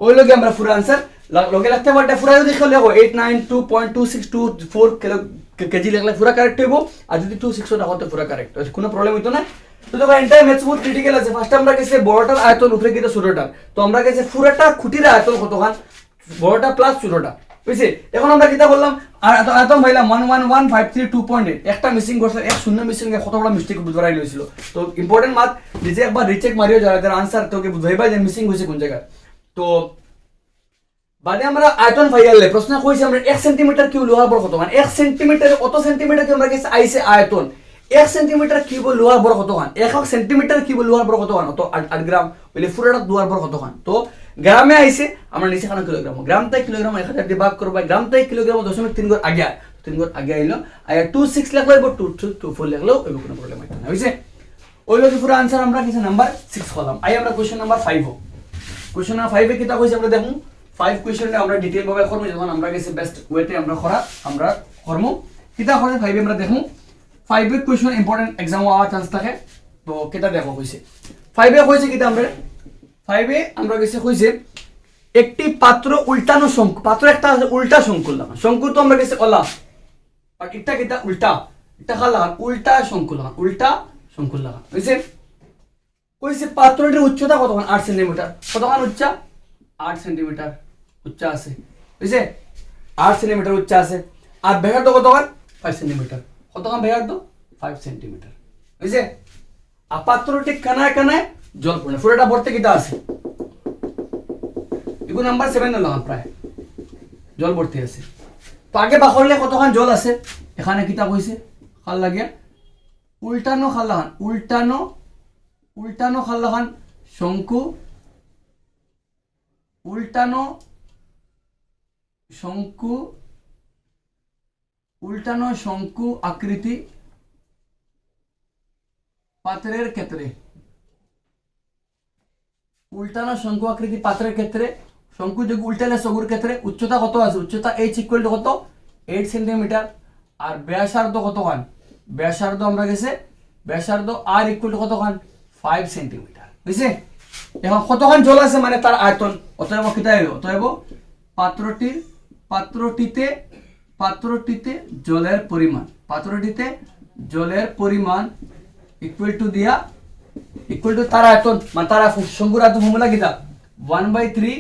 ওই লগে আমরা পুরো আনসার লগে লাগতে পারবে পুরো যদি লিখলে 892.2624 কিলো কেজি লিখলে পুরো কারেক্ট হইব আর যদি 26 রাখো তো পুরো কারেক্ট কোনো প্রবলেম হইতো না তো দেখো এন্টায়ার ম্যাথস বহুত ক্রিটিক্যাল আছে ফার্স্ট আমরা গেছে বড়টার আয়তন উপরে কিটা ছোটটার তো আমরা গেছে পুরোটা খুঁটির আয়তন কতখান বড়টা প্লাস ছোটটা বুঝছে এখন আমরা কিটা বললাম আয়তন ভাইলাম 11532.8 একটা মিসিং করছে এক শূন্য মিসিং এ কত বড় মিস্টেক বুঝাই লইছিল তো ইম্পর্টেন্ট মাত নিজে একবার রিচেক মারিও যারা আনসার তোকে বুঝাইবা যে মিসিং হইছে কোন জায়গা তো বাদে আমরা আয়তন ফাইয়ালে প্রশ্ন কইছি আমরা 1 সেন্টিমিটার কিউব লোহার বড় কত 1 সেন্টিমিটার কত সেন্টিমিটার কি আমরা গেছে আইছে আয়তন 1 সেন্টিমিটার কিউব লোহার বড় কত 1 সেন্টিমিটার কিউব লোহার বড় কত তো 8 গ্রাম বলে পুরোটা লোহার বড় কত তো গ্রামে আইছে আমরা নিচে খানা কিলোগ্রাম গ্রাম থেকে কিলোগ্রাম 1000 দিয়ে ভাগ করব গ্রাম থেকে কিলোগ্রাম 0.3 গুণ আগে 3 গুণ আগে আইলো আর 26 লিখলে 2224 লিখলেও এর কোনো প্রবলেম হইতো না হইছে ওই লগে পুরো আনসার আমরা কিছু নাম্বার 6 করলাম আই আমরা কোশ্চেন নাম্বার 5 কোশ্চেন নাম্বার 5 এ কিটা কইছে আমরা দেখুন 5 কোশ্চেনে আমরা ডিটেইল ভাবে করব যখন আমরা গেছে বেস্ট ওয়েতে আমরা করব কিটা করে 5 আমরা দেখুন 5 এর কোশ্চেন ইম্পর্টেন্ট एग्जाम হওয়ার চান্স থাকে তো কিটা দেখো কইছে 5 এ কইছে কিটা আমরা 5 এ আমরা গেছে কইছে একটি পাত্র উল্টানো শঙ্কু পাত্র একটা আছে উল্টা শঙ্কু লাগান শঙ্কু তো আমরা গেছে ওলা আর এটা কিটা উল্টা এটা খালা উল্টা শঙ্কু লাগান কইছে কইছে পাত্রটির উচ্চতা কতখান 8 সেন্টিমিটার কতখান উচ্চতা 8 সেন্টিমিটার উচ্চতা আছে বুঝছে 8 সেন্টিমিটার উচ্চতা আছে আর ব্যাসার্ধ কতখান 5 সেন্টিমিটার কতখান ব্যাসার্ধ 5 সেন্টিমিটার বুঝছে আর পাত্রটি কানায় কানায় জল পড়ে পুরোটা ভর্তি কিটা আছে এগো নাম্বার 7 লাগান প্রায় জল ভর্তি আছে তো আগে বাখরলে কতখান জল আছে এখানে কিটা কইছে খাল লাগিয়া উল্টানো খাল লাগান উল্টানো খাল লাগান শঙ্কু উল্টানো শঙ্কু আকৃতি পাত্রের ক্ষেত্রে, উল্টানো শঙ্কু আকৃতি পাত্রের ক্ষেত্রে শঙ্কু যদি উল্টালে শঙ্কুর ক্ষেত্রে উচ্চতা কত আছে? উচ্চতা h ইকুয়াল টু কত? 8 সেন্টিমিটার। আর ব্যাসার্ধ কত খান? ব্যাসার্ধ আমরা গেছে ব্যাসার্ধ r ইকুয়াল টু কত খান? 5 সেন্টিমিটার। বুঝছে? এখন কতখান জল আছে মানে তার আয়তন। অতএব কিতা হইল? অতএব পাত্রটিতে জলের পরিমাণ, পাত্রটিতে জলের পরিমাণ ইকুয়াল টু দিয়া ইকুয়াল টু তার আয়তন মানে তার শঙ্কুর আয়তন ফর্মুলা কিতা? 1/3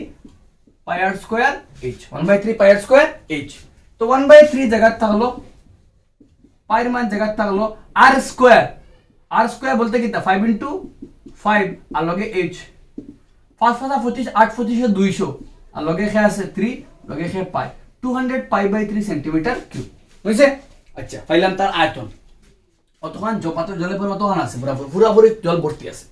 পাই আর স্কয়ার h, 1/3 পাই আর স্কয়ার h। তো 1/3 জায়গা থাকলো পাইর মান জায়গা থাকলো r স্কয়ার, r স্কয়ার বলতে কিতা 5 ইনটু 5 আর লগে h, 5 5 25 8 25 200 আর লগে খে আছে 3 লগে খে পাই 200 পাই বাই 3 সেন্টিমিটার কিউব। বুঝছে? আচ্ছা পাইলাম তার আয়তন। কতখান পাত্র জলের পরিমাণ কতখান আছে? পুরোপুরি জল ভর্তি আছে।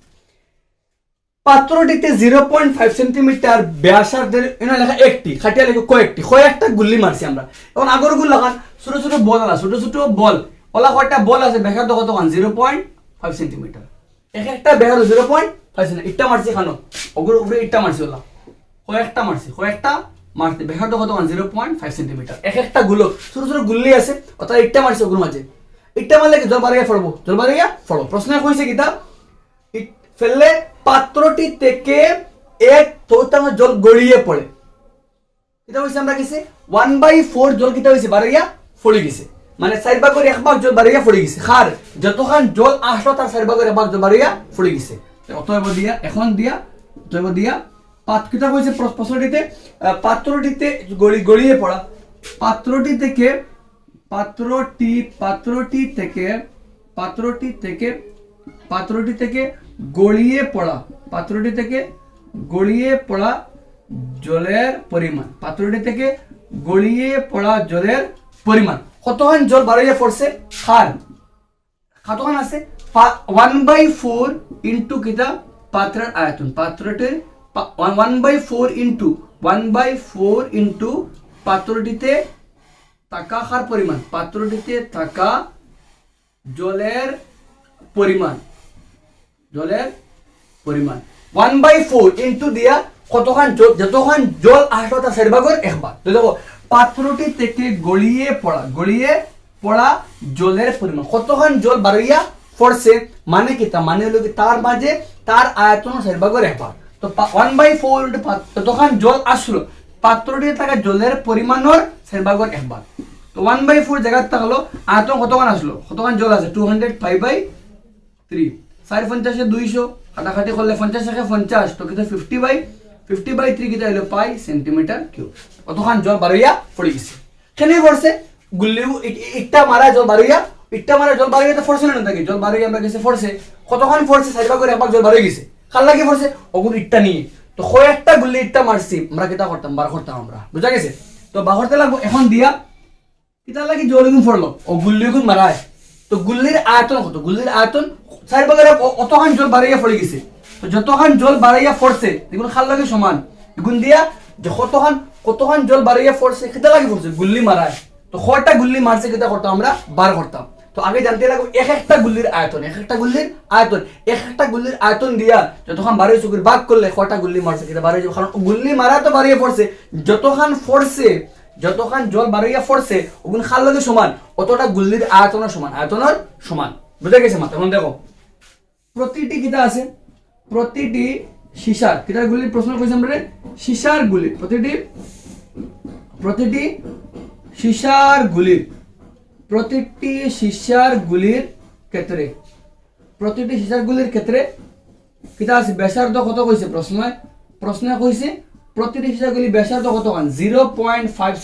পাত্রটিতে 0.5 সেন্টিমিটার ব্যাসার্ধের এনে লেখা একটি খাটিয়া লেখা কয়েকটা গুল্লি মারছি আমরা। এখন আগর গুল লাগান ছোট ছোট বল আছে, ছোট ছোট বল ওলা কয়টা বল আছে ব্যাসার্ধ কতখান? 0.5 সেন্টিমিটার। এক একটা ব্যাসার্ধ 0.5 সেন্টিমিটার। ইটটা মারছি খানো ওগুর উপরে ইটটা মারছি ওলা কয়েকটা মারছি ব্যাসার্ধ কতখান? 0.5 সেন্টিমিটার। এক একটা গুলো ছোট ছোট গুল্লি আছে অর্থাৎ ইটটা মারছি ওগুর মাঝে। ইটটা মারলে জল বাড়িয়া ফেলবো, জল বাড়িয়া ফেলো। প্রশ্ন কইছে কিতা ফেললে পাত্রটি থেকে 1/4 জল গড়িয়ে পড়ে। এটা হইছে আমরা গেছে 1/4 জল কিতা হইছে বাড়িয়া ফড়ে গেছে মানে 4 ভাগের 1 ভাগ জল বাড়িয়া ফড়ে গেছে। খার যতখান জল আসলো তার 4 ভাগের 1 ভাগ জল বাড়িয়া ফড়ে গেছে। অতএব দিয়া এখন দিয়া অতএব দিয়া কিতা কইছে প্রশ্নটিতে পাত্রটিতে গড়িয়ে পড়া, পাত্রটি থেকে গড়িয়ে পড়া জলের পরিমাণ, পাত্রটি থেকে গড়িয়ে পড়া জলের পরিমাণ কতখান জল বাড়িয়ে পড়ছে? খার কতখান আছে? 1/4 ইনটু কিতা পাত্রের আয়তন, পাত্রটির 1/4 ইনটু পাত্রটিতে থাকা খার পরিমাণ, পাত্রটিতে থাকা জলের পরিমাণ 1/4 ইনটু দিয়া কতখান যতখান জল আসলো তার 4 ভাগের 1 ভাগ। দেখো পাত্রটি থেকে গড়িয়ে পড়া জলের পরিমাণ কতখান জল বাড়িয়া পড়ছে মানে কিতা মানে হলো তার মাঝে তার আয়তন 4 ভাগের 1 ভাগ। তো 1/4 ইনটু যতখান জল আসলো পাত্রটিতে থাকা জলের পরিমাণের 4 ভাগের 1 ভাগ। তো 1/4 জায়গা থাকলো আয়তন কতখান আসলো, কতখান জল আছে? 200 পাই বাই 3 4 50 200 কাটাকাটি করলে 50 থেকে 50 তো কিতা 50/3 কিতা হলো পাই সেন্টিমিটার কিউব। কতখান জল বাড়িয়া পড়ে গেছে কেনে পড়ছে? গুল্লি ইটটা মারা জল বাড়িয়া তো ফোর্সে না থাকে জল বাড়িয়া আমরা গেছে ফোর্সে কতখান ফোর্সে 4 ভাগের 1 ভাগ জল বাড়িয়ে গেছে। কাল লাগি পড়ছে ওগুন ইটটা নিয়ে তো কয়েকটা গুল্লি ইটটা মারছি আমরা কিতা করতাম বার করতাম আমরা। বুঝা গেছে? তো বাহরতে লাগবো এখন দিয়া কিতা লাগি জল গুণ পড়লো ও গুল্লি গুণ মারায়। তো গুল্লির আয়তন কত? গুল্লির আয়তন 4 ভাগের অতখান জল বাড়াইয়া পড়ে গেছে। তো যতখান জল বাড়াইয়া পড়ছে এগুলো খাল লাগে সমান এগুন দিয়া যে কতখান জল বাড়াইয়া পড়ছে কিতা লাগি পড়ছে গুল্লি মারায়। তো কয়টা গুল্লি মারছে কিতা করতাম আমরা বার করতাম। তো আগে জানতে লাগবে এক একটা গুল্লির আয়তন দিয়া যতক্ষণ বাড়িয়ে চুকুর ভাগ করলে কয়টা গুল্লি মারছে কিতা বাড়িয়ে যাবে। কারণ গুল্লি মারা তো বাড়িয়ে পড়ছে যতক্ষণ জল বাড়িয়া পড়ছে ওগুলো খাল লাগে সমান অতটা গুল্লির আয়তনের সমান। বুঝা গেছে মাথা? এখন দেখো প্রতিটি কিতা আছে প্রতিটি সীসার কিতার গুলির প্রশ্ন কইছি আমরা সীসার গুলি প্রতিটি সীসার গুলির ক্ষেত্রে কিতা আছে ব্যাসার্ধ কত কইছে প্রশ্নে কইছে প্রতিটি সীসার গুলি ব্যাসার্ধ কত কান 0.5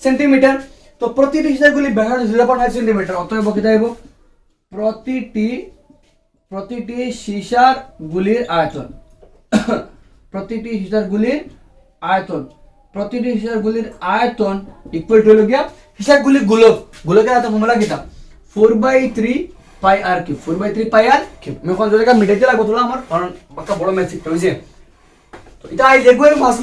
সেন্টিমিটার। তো প্রতিটি সীসার গুলি ব্যাসার্ধ 0.5 সেন্টিমিটার। অতএব কিতা হইব প্রতিটি সীসার গুলির আয়তন ইকুয়াল টু হলো গিয়া সীসার গুলি গোলকের আয়তন ফর্মুলা কিতা 4/3 পাই আর কিউব 4/3 পাই আর কিউব। আমি কোন জায়গা মিটাইতে লাগবো তোলা আমার কারণ একটা বড় ম্যাথ শিখতে হইছে। তো এটা আই দেখবো ফার্স্ট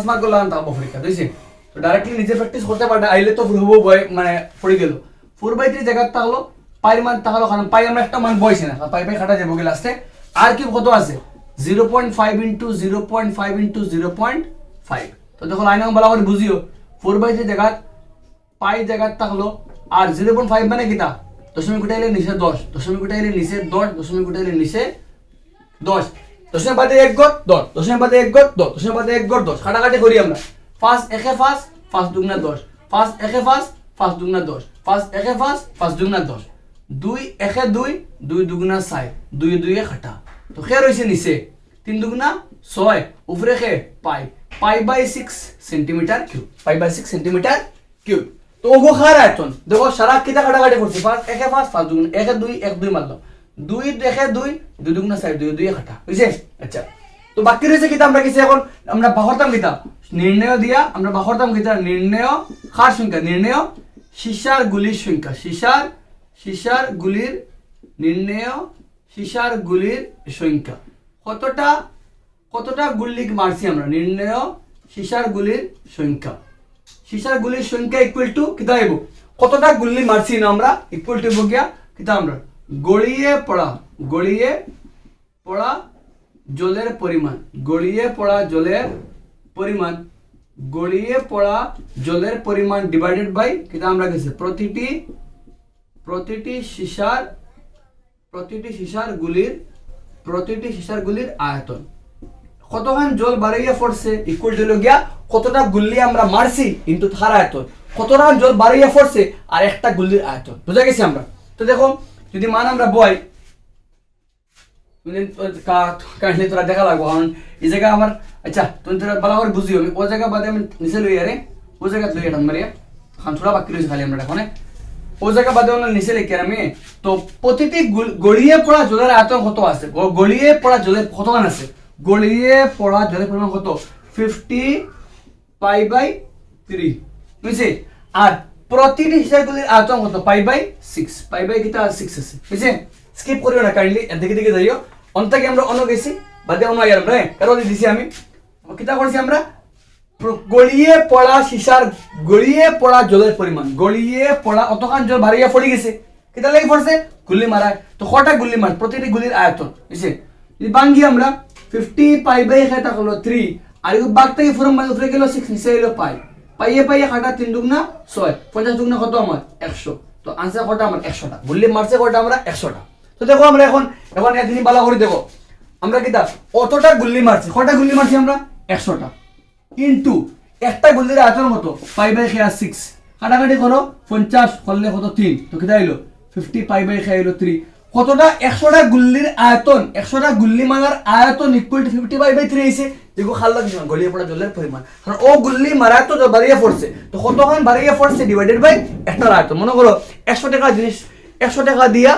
মার্ক গুলো আনতে হবে পরীক্ষা হইছে। তো ডাইরেক্টলি নিজে প্র্যাকটিস করতে পারবে আইলে তো হবো বয় মানে পড়ে গেল 4/3 জায়গা থাকলো পাইয়ের মান থাকলো কারণ পাই আমরা একটা মান বইছি না পাই পাই কাটা যাবো লাস্টে আর কি কত আছে 0.5 ইন্টু 0.5 ইন্টু 0.5 তো দেখো লাইন বলা করে বুঝিও 4/3 জায়গা পাই জায়গা থাকলো আর 0.5 মানে কিটা দশমিক গুটাইলে নিচে 10 দশমিক গুটাইলে নিচে 10 দশমিক গুটাইলে নিচে 10 দশমিক বাদে 1 গড় 10 দশমিক বাদে 1 গড় 10 দশমিক বাদে 1 গড় 10 কাটাকাটি করি আমরা 5 একে 5 5 দুগুণা 10 5 একে 5 5 দুগুণা 10 5 একে 5 5 দুগুণা 10 2 একে 2 2 দুগুণা 4 2 2 এ কাটা তো কে রইছে নিচে 3 দুগুণা 6 উপরে কে pi pi by 6 centimetre cube pi by 6 centimetre cube তো ওগো খার আয়তন দেখো সারা কিটা কাটাকাটি করছি 5 একে 5 5 দুগুণা একে 2 1 2 মারলাম 2 দেখে 2 2 দুগুণা 4 2 2 এ কাটা বুঝছে আচ্ছা তো বাকি রয়েছে কিতা আমরা কিছু এখন আমরা বাহরতাম কিতা নির্ণয় দিয়া আমরা বাহরতাম কিতা নির্ণয় খার সংখ্যা নির্ণয় সীসার গুলির সংখ্যা সীসার গুলির নির্ণয় সীসার গুলির সংখ্যা কতটা গুলি মারছি আমরা নির্ণয় সীসার গুলির সংখ্যা ইকুয়াল টু কিতা হইব কতটা গুলি মারছি না আমরা ইকুয়াল টু হইব গিয়া কিতা আমরা গড়িয়ে পড়া জলের পরিমাণ গড়িয়ে পড়া জলের পরিমাণ ডিভাইডেড বাই কিটা আমরা গেছে প্রতিটি সীসার গুলির আয়তন কতখান জল বাড়াইয়া পড়ছে ইকুয়াল টু গিয়া কতটা গুল্লি আমরা মারছি ইনটু তার আয়তন কতটা জল বাড়াইয়া পড়ছে আর একটা গুল্লির আয়তন বুঝা গেছি আমরা তো দেখো যদি মান আমরা বই কাহিনী তোরা দেখা লাগবো কারণ এই জায়গা আমার আচ্ছা তুমি তোরা ভালো করে বুঝিও আমি ও জায়গা বাদে আমি নিচে লই আরে ও জায়গা লই আটাম মারিয়া খান থোড়া বাকি রয়েছে খালি আমরা এখন ও জায়গা বাদে আমরা নিচে লিখে আমি তো প্রতিটি গড়িয়ে পড়া জলের আয়তন কত আছে গড়িয়ে পড়া জলের কতখান আছে গড়িয়ে পড়া জলের পরিমাণ কত 50 পাই বাই 3 বুঝছে আর প্রতিটি হিসাবগুলির আয়তন কত পাই বাই 6 পাই বাই কিটা 6 আছে বুঝছে স্কিপ করিও না কাইন্ডলি এদিকে দিকে যাইও অন্তকে আমরা অন্য গেছি বাদে অন্য আইলাম রে কারণ দিছি আমি কিটা করছি আমরা গড়িয়ে পড়া জলের পরিমাণ গড়িয়ে পড়া অতখান জল বাড়িয়া পড়ে গেছে কিটা লাগি পড়ছে গুল্লি মারায় তো কটা গুল্লি মার প্রতিটি গুলির আয়তন বুঝছে যদি বাঙ্গি আমরা 50 পাই বাই এটা হলো 3 আর এই বাগ থেকে ফরম মানে উপরে গেল 6 নিচে এলো পাই পাইয়ে কাটা 3 দুগুণা 6 50 দুগুণা কত আমার 100 তো आंसर কত আমার 100টা গুল্লি মারছে কত আমরা 100টা তো দেখো আমরা এখন একদিনই ভালো করে দেখো আমরা কিটা অতটা গুল্লি মারছি কটা গুল্লি মারছি আমরা 100টা কিন্তু একটা গুল্লির আয়তন কত 5 বাই 6 কাটাকাটি করো 50 করলে কত 3 তো কিটা হলো 50 পাই বাই হলো 3 কতটা 100টা গুল্লির আয়তন 100টা গুল্লি মারার আয়তন ইকুয়াল টু 50 পাই বাই 3 হইছে দেখো খাল লাগছে না গলিয়ে পড়া জলের পরিমাণ কারণ ও গুল্লি মারা তো বাড়িয়ে পড়ছে তো কতখান বাড়িয়ে পড়ছে ডিভাইডেড বাই একটা আয়তন মনে করো 100 টাকা জিনিস 100 টাকা দিয়া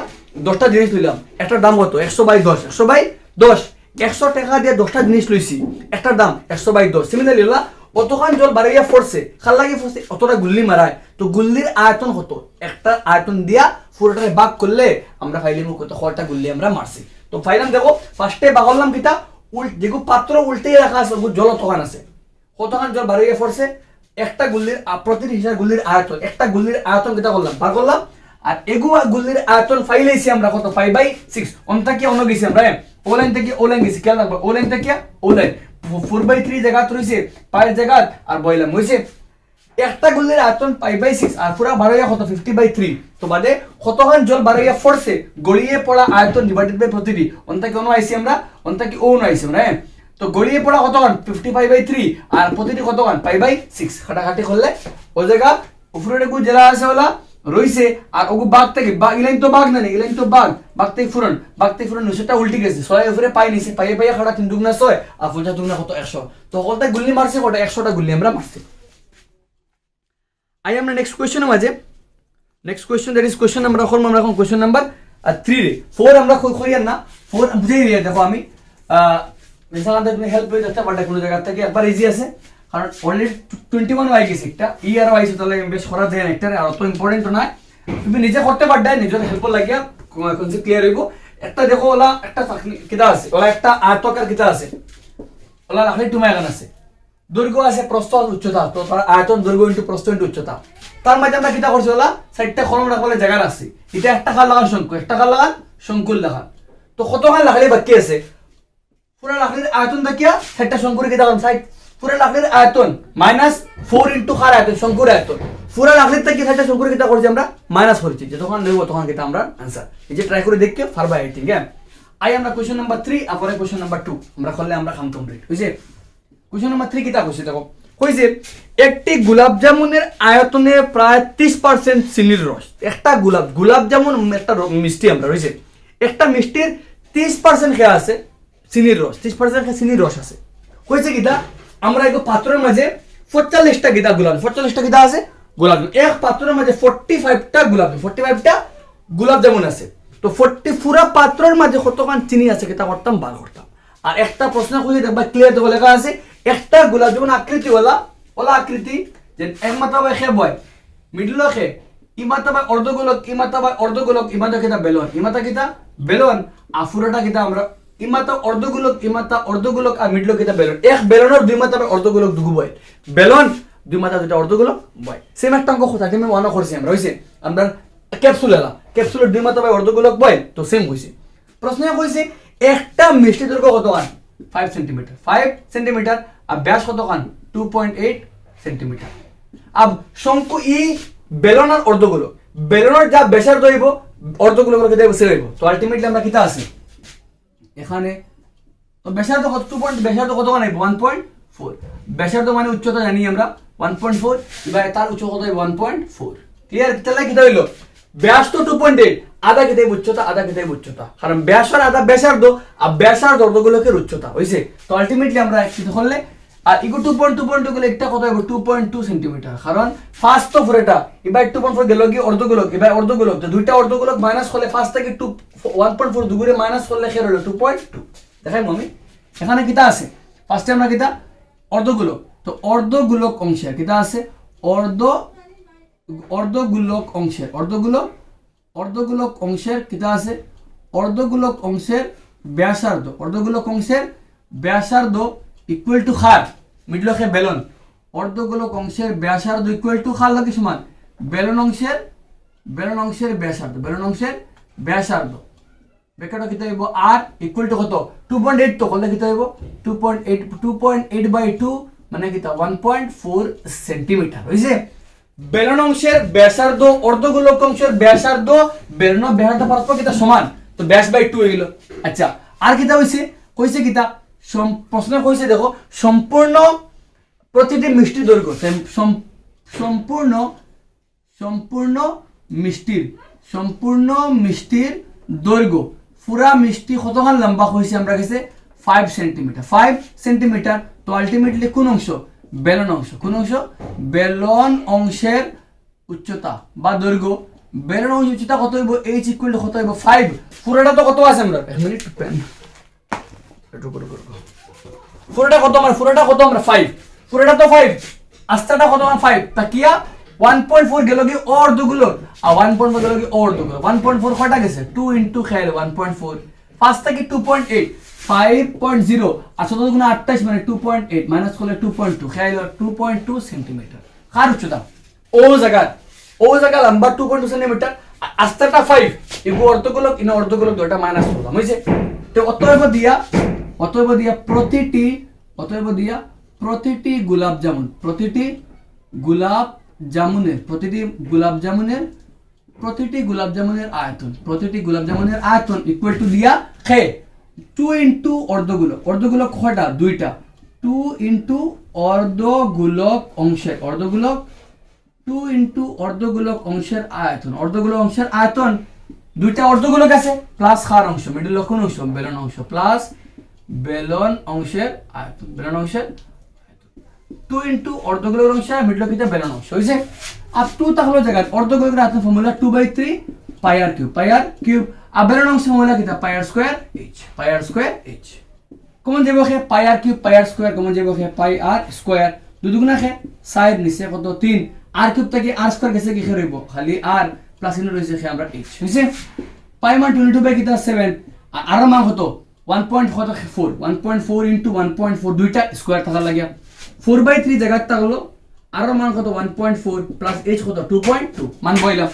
10টা জিনিস লইলাম একটা দাম কত 100 বাই 10 100 বাই 10 100 টাকা দিয়ে 10টা জিনিস লইছি একটা দাম 100 বাই 10 সিমিলারলি হলো অতখান জল বাড়াইয়া পড়ছে খাল লাগিয়ে পড়ছে অতটা গুল্লি মারায় তো গুল্লির আয়তন কত একটা আয়তন দিয়া পুরোটারে ভাগ করলে আমরা ফাইলিম কত কয়টা গুল্লি আমরা মারছি তো ফাইলাম দেখো ফার্স্টে ভাগ করলাম কিটা দেখো পাত্র উল্টেই রাখা আছে জল অতখান আছে কতখান জল বাড়াইয়া পড়ছে একটা গুল্লির প্রতিটি হিসাব গুল্লির আয়তন একটা গুল্লির আয়তন কিটা করলাম ভাগ করলাম আর এগুয়া গুল্লির আয়তন ফাইলাইছি আমরা কত 5 বাই 6 অনটা কি অন্য গেছি আমরা ও লাইন থেকে ও লাইন গেছি খেয়াল রাখবা ও লাইন থেকে ও লাইন 4/3 জায়গা রয়েছে 5 জায়গা আর বইলাম হইছে একটা গুল্লির আয়তন 5 বাই 6 আর পুরা বাড়াইয়া কত 50 বাই 3 তো বাদে কতখান জল বাড়াইয়া পড়ছে গড়িয়ে পড়া আয়তন ডিভাইডেড বাই প্রতিটি অনটা কি অন্য আইছি আমরা অনটা কি ও না আইছি আমরা তো গড়িয়ে পড়া কতখান 55 বাই 3 আর প্রতিটি কতখান 5 বাই 6 কাটাকাটি করলে ও জায়গা উপরে কো জেলা আছে ওলা রইছে আর ওগু বাগ থেকে বাগ ইলাইন তো বাগ না ইলাইন তো বাগ থেকে ফুরন নিচেটা উল্টি গেছে 6 উপরে পাই নিছে পাইয়ে খাড়া 3 দুগুণা 6 আর 50 দুগুণা কত 100 তো কতটা গুল্লি মারছে কত 100টা গুল্লি আমরা মারছি আই আমরা নেক্সট কোশ্চেনের মাঝে next question that is question number এখন কোশ্চেন নাম্বার 3 রে 4 আমরা কইয়ার না 4 বুঝাই দিয়া দেখো আমি মিসালাতে তুমি হেল্প হয়ে যাচ্ছে বাট কোনো জায়গা থেকে একবার ইজি আছে কারণ অলরেডি 21 ওয়াই গেছে একটা ইয়ার ওয়াই তাহলে বেশ করা যায় একটা আর অত ইম্পর্টেন্ট না তুমি নিজে করতে পারবে নিজের হেল্প লাগিয়া কনসেপ্ট ক্লিয়ার হইব একটা দেখো ওলা একটা কিতা আছে ওলা একটা আয়তাকার কিতা আছে ওলা রাখলে তুমি এখানে আছে দৈর্ঘ্য আছে প্রস্থ আছে উচ্চতা, তো তার আয়তন দৈর্ঘ্য ইন্টু প্রস্থ ইন্টু উচ্চতা। তার মাঝে আমরা কিতা করছি বলা 4টা কলম রাখলে জায়গা রাখছি। এটা একটা খাল লাগান শঙ্কু, একটা খাল লাগান শঙ্কুল লাগান। তো কত খাল লাগালে বাকি আছে পুরা লাকড়ির আয়তন দেখিয়া 4টা শঙ্কুর কিতা করলাম সাইড পুরা লাকড়ির আয়তন মাইনাস 4 ইন্টু খার আয়তন শঙ্কুর আয়তন। পুরা লাকড়ির থেকে 4টা শঙ্কুর কিতা করছি আমরা মাইনাস করছি, যে তখন নেব তখন কিতা আমরা आंसर এই যে ট্রাই করে দেখিও পারবা এই ঠিক আছে। আই আমরা কোশ্চেন নাম্বার 3 আপরে কোশ্চেন নাম্বার 2 আমরা করলে আমরা কাম কমপ্লিট হইছে। কোশ্চেন নাম্বার 3 কিতা কইছে দেখো, কইছে একটি গোলাপ জামুনের আয়তনে প্রায় 30% চিনির রস। একটা গোলাপ জামুন একটা মিষ্টি আমরা রইছে, একটা মিষ্টির 30% খেয়া আছে চিনির রস, 30% চিনির রস আছে। কইছে কিতা আমরা এক পাত্রের মাঝে 45টা গিতা গোলাপ, 45টা গিতা আছে গোলাপ জামুন, এক পাত্রের মাঝে 45টা গোলাপ জামুন আছে। তো 40 পুরা পাত্রের মাঝে কতখান চিনি আছে কিতা করতাম বার করতাম। আর একটা প্রশ্ন কইছে দেখবা ক্লিয়ার দেখো লেখা আছে একটা গোলাপ জামুন আকৃতি ওলা আকৃতি যে এক মাথা বাই খে বয় মিডল খে ইমাতা বাই অর্ধগোলক ইমাতা কিতা বেলন, ইমাতা কিতা বেলন আফুরাটা কিতা আমরা ইমাতা অর্ধগোলক আর মিডল কিতা বেলন। এক বেলনের দুই মাথা বাই অর্ধগোলক দুগু বয়, বেলন দুই মাথা দুটা অর্ধগোলক বয়। সেম একটা অঙ্ক কথা আমি মনে করছি আমরা হইছে আমরা ক্যাপসুলের দুই মাথা বাই অর্ধগোলক বয়, তো সেম হইছে। প্রশ্ন কইছে একটা মিষ্টি দৈর্ঘ্য কত কান 5 সেন্টিমিটার আর ব্যাস কত কান 2.8 সেন্টিমিটার। अब শঙ্কু ই বেলন আর অর্ধগোলক, বেলনের যা ব্যাসার্ধ হইব অর্ধগোলকের ক্ষেত্রে বেশি হইব। তো আলটিমেটলি আমরা কিতা আছে এখানে তো ব্যাসার্ধ কত 2. ব্যাসার্ধ কত কান 1.4, ব্যাসার্ধ মানে উচ্চতা জানি আমরা 1.4, এবার তার উচ্চতা কত 1.4। ক্লিয়ার? তাহলে কিতা হইলো ব্যাস তো 2.8, আধা কিতাব উচ্চতা, কারণ ব্যাস আর আধা ব্যাসার্ধ আর ব্যাসার্ধ অর্ধগোলকের উচ্চতা হইছে। তো আলটিমেটলি আমরা কি করলে আর ইগো 2.2 গুলো একটা কত হবে 2.2 সেন্টিমিটার, কারণ ফার্স্ট তো পুরোটা এবার 2.4 গেল কি অর্ধগোলক, এবার অর্ধগোলক তো দুইটা অর্ধগোলক মাইনাস করলে ফার্স্ট থেকে 1.4 দুগুরে মাইনাস করলে কি হলো 2.2। দেখাই মমি এখানে কিতা আছে ফার্স্টে আমরা কিতা অর্ধগোলক, তো অর্ধগোলক অংশের কিতা আছে অর্ধগোলক অংশের কিতা আছে অর্ধগোলক অংশের ব্যাসার্ধ ইকুয়াল টু খার মিডল খে বেলন, অর্ধগোলক অংশের ব্যাসার্ধ ইকুয়াল টু খার লাগে সমান বেলন অংশের ব্যাসার্ধ ব্যাখ্যাটা কিতা হইব আর ইকুয়াল টু কত 2.8, তো করলে কিতা হইব 2.8 বাই 2 মানে কিতা 1.4 সেন্টিমিটার হইছে। বেলন অংশের ব্যাসার্ধ অর্ধগোলক অংশের ব্যাসার্ধ বেলন ব্যাসার্ধ পরস্পর কিতা সমান, তো ব্যাস বাই 2 হইল। আচ্ছা আর কিতা হইছে কইছে কিতা প্রশ্ন কইছে দেখো সম্পূর্ণ প্রতিটি মিষ্টি দৈর্ঘ্য সম্পূর্ণ মিষ্টির দৈর্ঘ্য পুরা মিষ্টি কতখান লম্বা হইছে আমরা কাছে 5 সেন্টিমিটার। তো আলটিমেটলি কোন অংশ বেলন অংশ, কোন অংশ বেলন অংশের উচ্চতা বা দৈর্ঘ্য, বেলন অংশের উচ্চতা কত হইব h ইকুয়াল টু কত হইব 5। পুরাটা তো কত আছে আমরা 1 মিনিট পেন পুরোটা কত আমরা 5, পুরোটা তো 5 আস্তাটা কত আমরা 5 তাকিয়া 1.4 গেল কি অর্ধগোলক আর 1.4 গেল কি অর্ধগোলক 1.4 কয়টা গেছে 2 ইনটু খেল 1.4 5 থেকে 2.8 5.0 আর 17 গুণ 28 মানে 2.8 মাইনাস করলে 2.2 খেল 2.2 সেন্টিমিটার। কার উচ্চতা ও জায়গা লম্বা 2.2 সেন্টিমিটার, আস্তাটা 5 ইগো অর্ধগোলক ইন অর্ধগোলক দুটো মাইনাস করলাম হইছে। তো অতএব দিয়া প্রতিটি গোলাপ জামুনের আয়তন ইকুয়াল টু দিয়া খে 2 ইনটু অর্ধগোলক কয়টা দুইটা 2 ইনটু অর্ধগোলক অংশের আয়তন দুইটা অর্ধগোলক আছে প্লাস খার অংশ মিডল কোন অংশ বেলন অংশ প্লাস বেলন অংশের আয়তন 2 ইনটু অর্ধগোলক অংশ মিডল কিটা বেলন অংশ হইছে। আর 2 তাহলে জায়গা অর্ধগোলকের আয়তন ফর্মুলা 2/3 পাই আর কিউব আর বেলন অংশ ফর্মুলা কিটা পাই আর স্কয়ার h কমন যাব কে পাই আর কিউব পাই আর স্কয়ার কমন যাব কে পাই আর স্কয়ার দুই দুগুণা কে সাইড নিচে কত 3 আর কিউব থেকে আর স্কয়ার গেছে কি হইব খালি আর প্লাস ইন রইছে কে আমরা h হইছে। পাই মান 22 বাই কিটা 7 আর মান কত 1.4 ইনটু 1.4 দুইটা স্কয়ার থাকা লাগিয়া 4/3 জায়গায় থাকলো আর মান কত 1.4 প্লাস h কত 2.2 মান বইলাম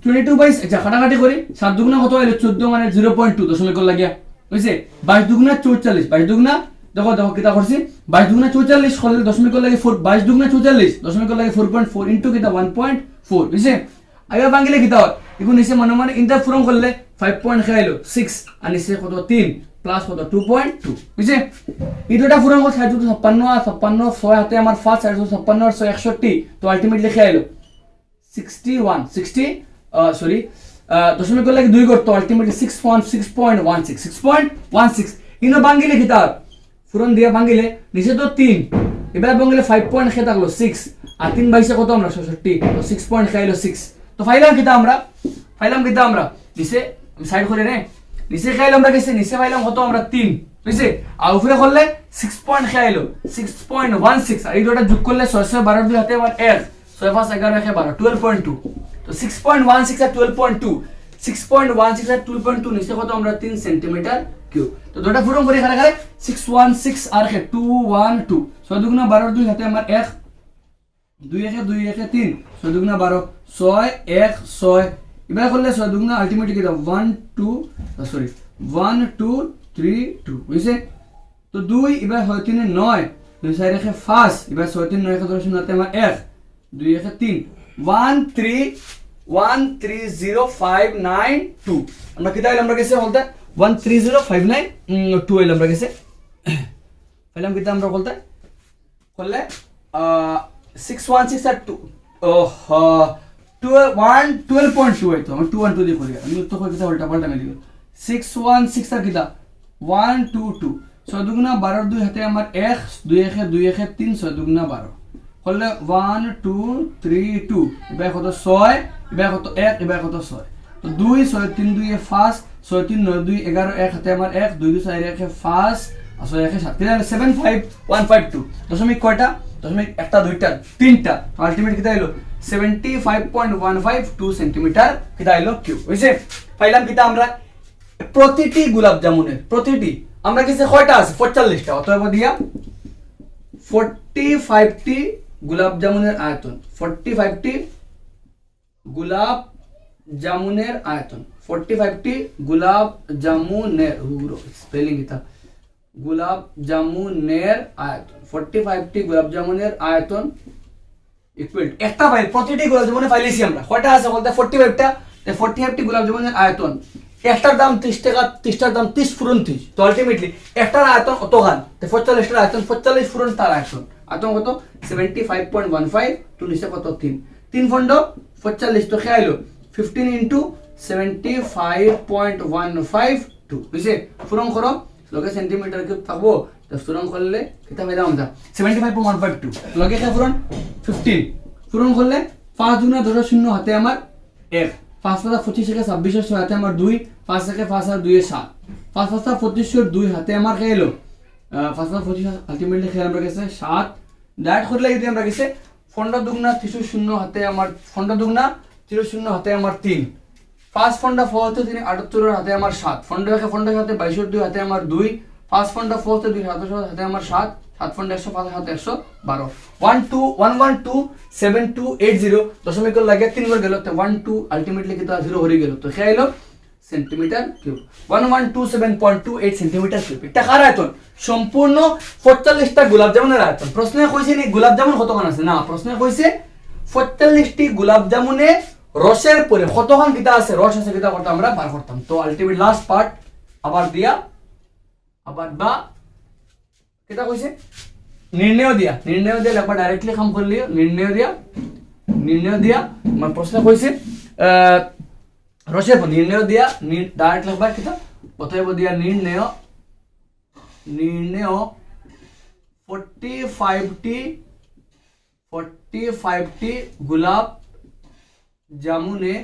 22 আচ্ছা কাটাকাটি করি 7 দুগুণা কত হইলো 14 মানে 0.2 দশমিক লাগিয়া বুঝছে 22 দুগুণা 44 22 দুগুণা দেখো দেখো কিটা করছি 22 দুগুণা 44 করলে দশমিক লাগে 4 22 দুগুণা 44 দশমিক লাগে 4.4 ইনটু কিটা 1.4 বুঝছে আগে বাঙ্গিলে কিটা হয় এখন নিচে মনে মনে ইন্টার পূরণ করলে 5 পয়েন্ট খাইলো 6 আর নিচে কত 3 প্লাস কত 2.2 বুঝছে এই দুটো পূরণ করতে 56 6 হাতে আমার 5 56 আর 6 61 তো আলটিমেটলি খাইলো 60 দশমিক লাগে 2 করতে আলটিমেটলি 6.16 ইনো বাঙ্গিলে কিটা পূরণ দিয়া বাঙ্গিলে নিচে তো 3 এবার বাঙ্গিলে 5 পয়েন্ট খেয়ে থাকলো 6 আর 3 বাইসে কত আমরা 66 তো 6 পয়েন্ট খাইলো 6 তো ফাইলাম কিটা আমরা নিচে সাইড করে রে নিচে খাইলাম আমরা গেছে নিচে পাইলাম কত আমরা 3 বুঝছে আর উপরে করলে 6 পয়েন্ট খাইলো 6.16 আর এই দুটো যোগ করলে 6 12 দুই হাতে আবার 1 6 5 11 12 12.2 তো 6.16 আর 12.2 6.16 আর 12.2 নিচে কত আমরা 3 সেন্টিমিটার কিউব তো দুটো পূরণ করে এখানে 616 আর 212 6 দুগুণা 12 দুই হাতে আমার 1 2 1 2 1 3 6 দুগুণা 12 6 1 6 এবার করলে 6 দুগুণা আলটিমেটলি কি দাও 1 2 3 2 বুঝছে তো 2 এবার হয় 3 9 2 4 রেখে 5 এবার 6 3 9 1 ধরে শূন্যতে আমার 1 2 1 3 13059 আমরা কি তাইলে আমরা গেছে বলতে 13059 2 আমরা গেছে ফাইলাম কি আমরা বলতে করলে 616 আর 12.2 হইতো আমি 212 দিয়ে করি আমি তো কই উল্টা পাল্টা মিলি 616 আর কিটা 122 6 দুগুণা 12 দুই হাতে আমার 1 2 1 2 1 3 6 দুগুণা 12 করলে 1 2 3 2 এবার কত 6 এবার কত 1 এবার কত 6 তো 2 6 3 2 এ 5 6 3 9 2 11 1 হাতে আমার 1 2 2 4 1 5 আসো 1 7 75152 দশমিক কয়টা দশমিক একটা দুইটা তিনটা আলটিমেট কিটা হলো 75.152 সেন্টিমিটার কিটা হলো কিউব বুঝছে পাইলাম কিটা আমরা প্রতিটি গোলাপ জামুনের প্রতিটি আমরা কিসে কয়টা আছে 45টা অতএব দিয়া 45টি গোলাপ জামুনের আয়তন 45টি গোলাপ জামুনের আয়তন 45টি গোলাপ জামুনের স্পেলিং এটা গোলাপ জামুনের আয়তন 45টি গোলাপ জামুনের আয়তন ইকুয়াল একটা ফাইল প্রতিটি গোলাপ জামুনের ফাইলেছি আমরা কয়টা আছে বলতে 45টা 45টি গোলাপ জামুনের আয়তন একটার দাম 30 টাকা 30টার দাম 30 ফুরন 30 তো আলটিমেটলি একটার আয়তন অতখান তো 45টার আয়তন 45 ফুরন তার আয়তন কত 75.15 টু নিচে কত 3 ফন্ড 45 তো খেয়াইলো 15 ইনটু 75.152 বুঝছে ফুরন করো লগে সেন্টিমিটার কিউব থাকবো তো ফুরন করলে কিতা পাইলাম আমরা 75.152 লগে কে ফুরন 15 ফুরন করলে 5 গুণা 0 হাতে আমার 1 5 5 25 থেকে 26 হাতে আমার 2 5 থেকে 5 আর 2 এ 7 5 5 25 2 হাতে আমার খেলো 5 5 25 আলটিমেটলি খেলা আমরা গেছে 7 ডাইরেক্ট করলে যদি আমরা গেছে ফন্ড দুগুণা 30 হাতে আমার ফন্ড দুগুণা 30 হাতে আমার 3 5 ফন্ডা 4 তে 3 78 হাতে আমার 7 ফন্ড রেখে ফন্ড হাতে 22 2 হাতে আমার 2 5 ফন্ডা 4 তে 2 27 হাতে আমার 7 7 ফন্ডা 105 হাতে 112 1127280 দশমিক লাগে 3 বার গেল তো 12 আলটিমেটলি কি তো 0 হয়ে গেল তো খেয়াইলো সেন্টিমিটার কিউব 1127.28 সেন্টিমিটার কিউব এটা কার আয়তন সম্পূর্ণ 45টা গোলাপ জামুনের আয়তন প্রশ্নে কইছে নি গোলাপ জামুন কতখান আছে না প্রশ্নে কইছে 45টি গোলাপ জামুনে রসের পরে কতখান কিটা আছে রস আছে কিটা করতে আমরা বার করতাম তো আলটিমেট লাস্ট পার্ট আবার বা কিটা কইছে নির্ণয় দিয়া একবার ডাইরেক্টলি কাম করলি নির্ণয় দিয়া মানে প্রশ্ন কইছে রসের পর নির্ণয় দিয়া ডাইরেক্ট লিখবা কিটা অতএব দিয়া নির্ণয় 45টি গোলাপ জামুনে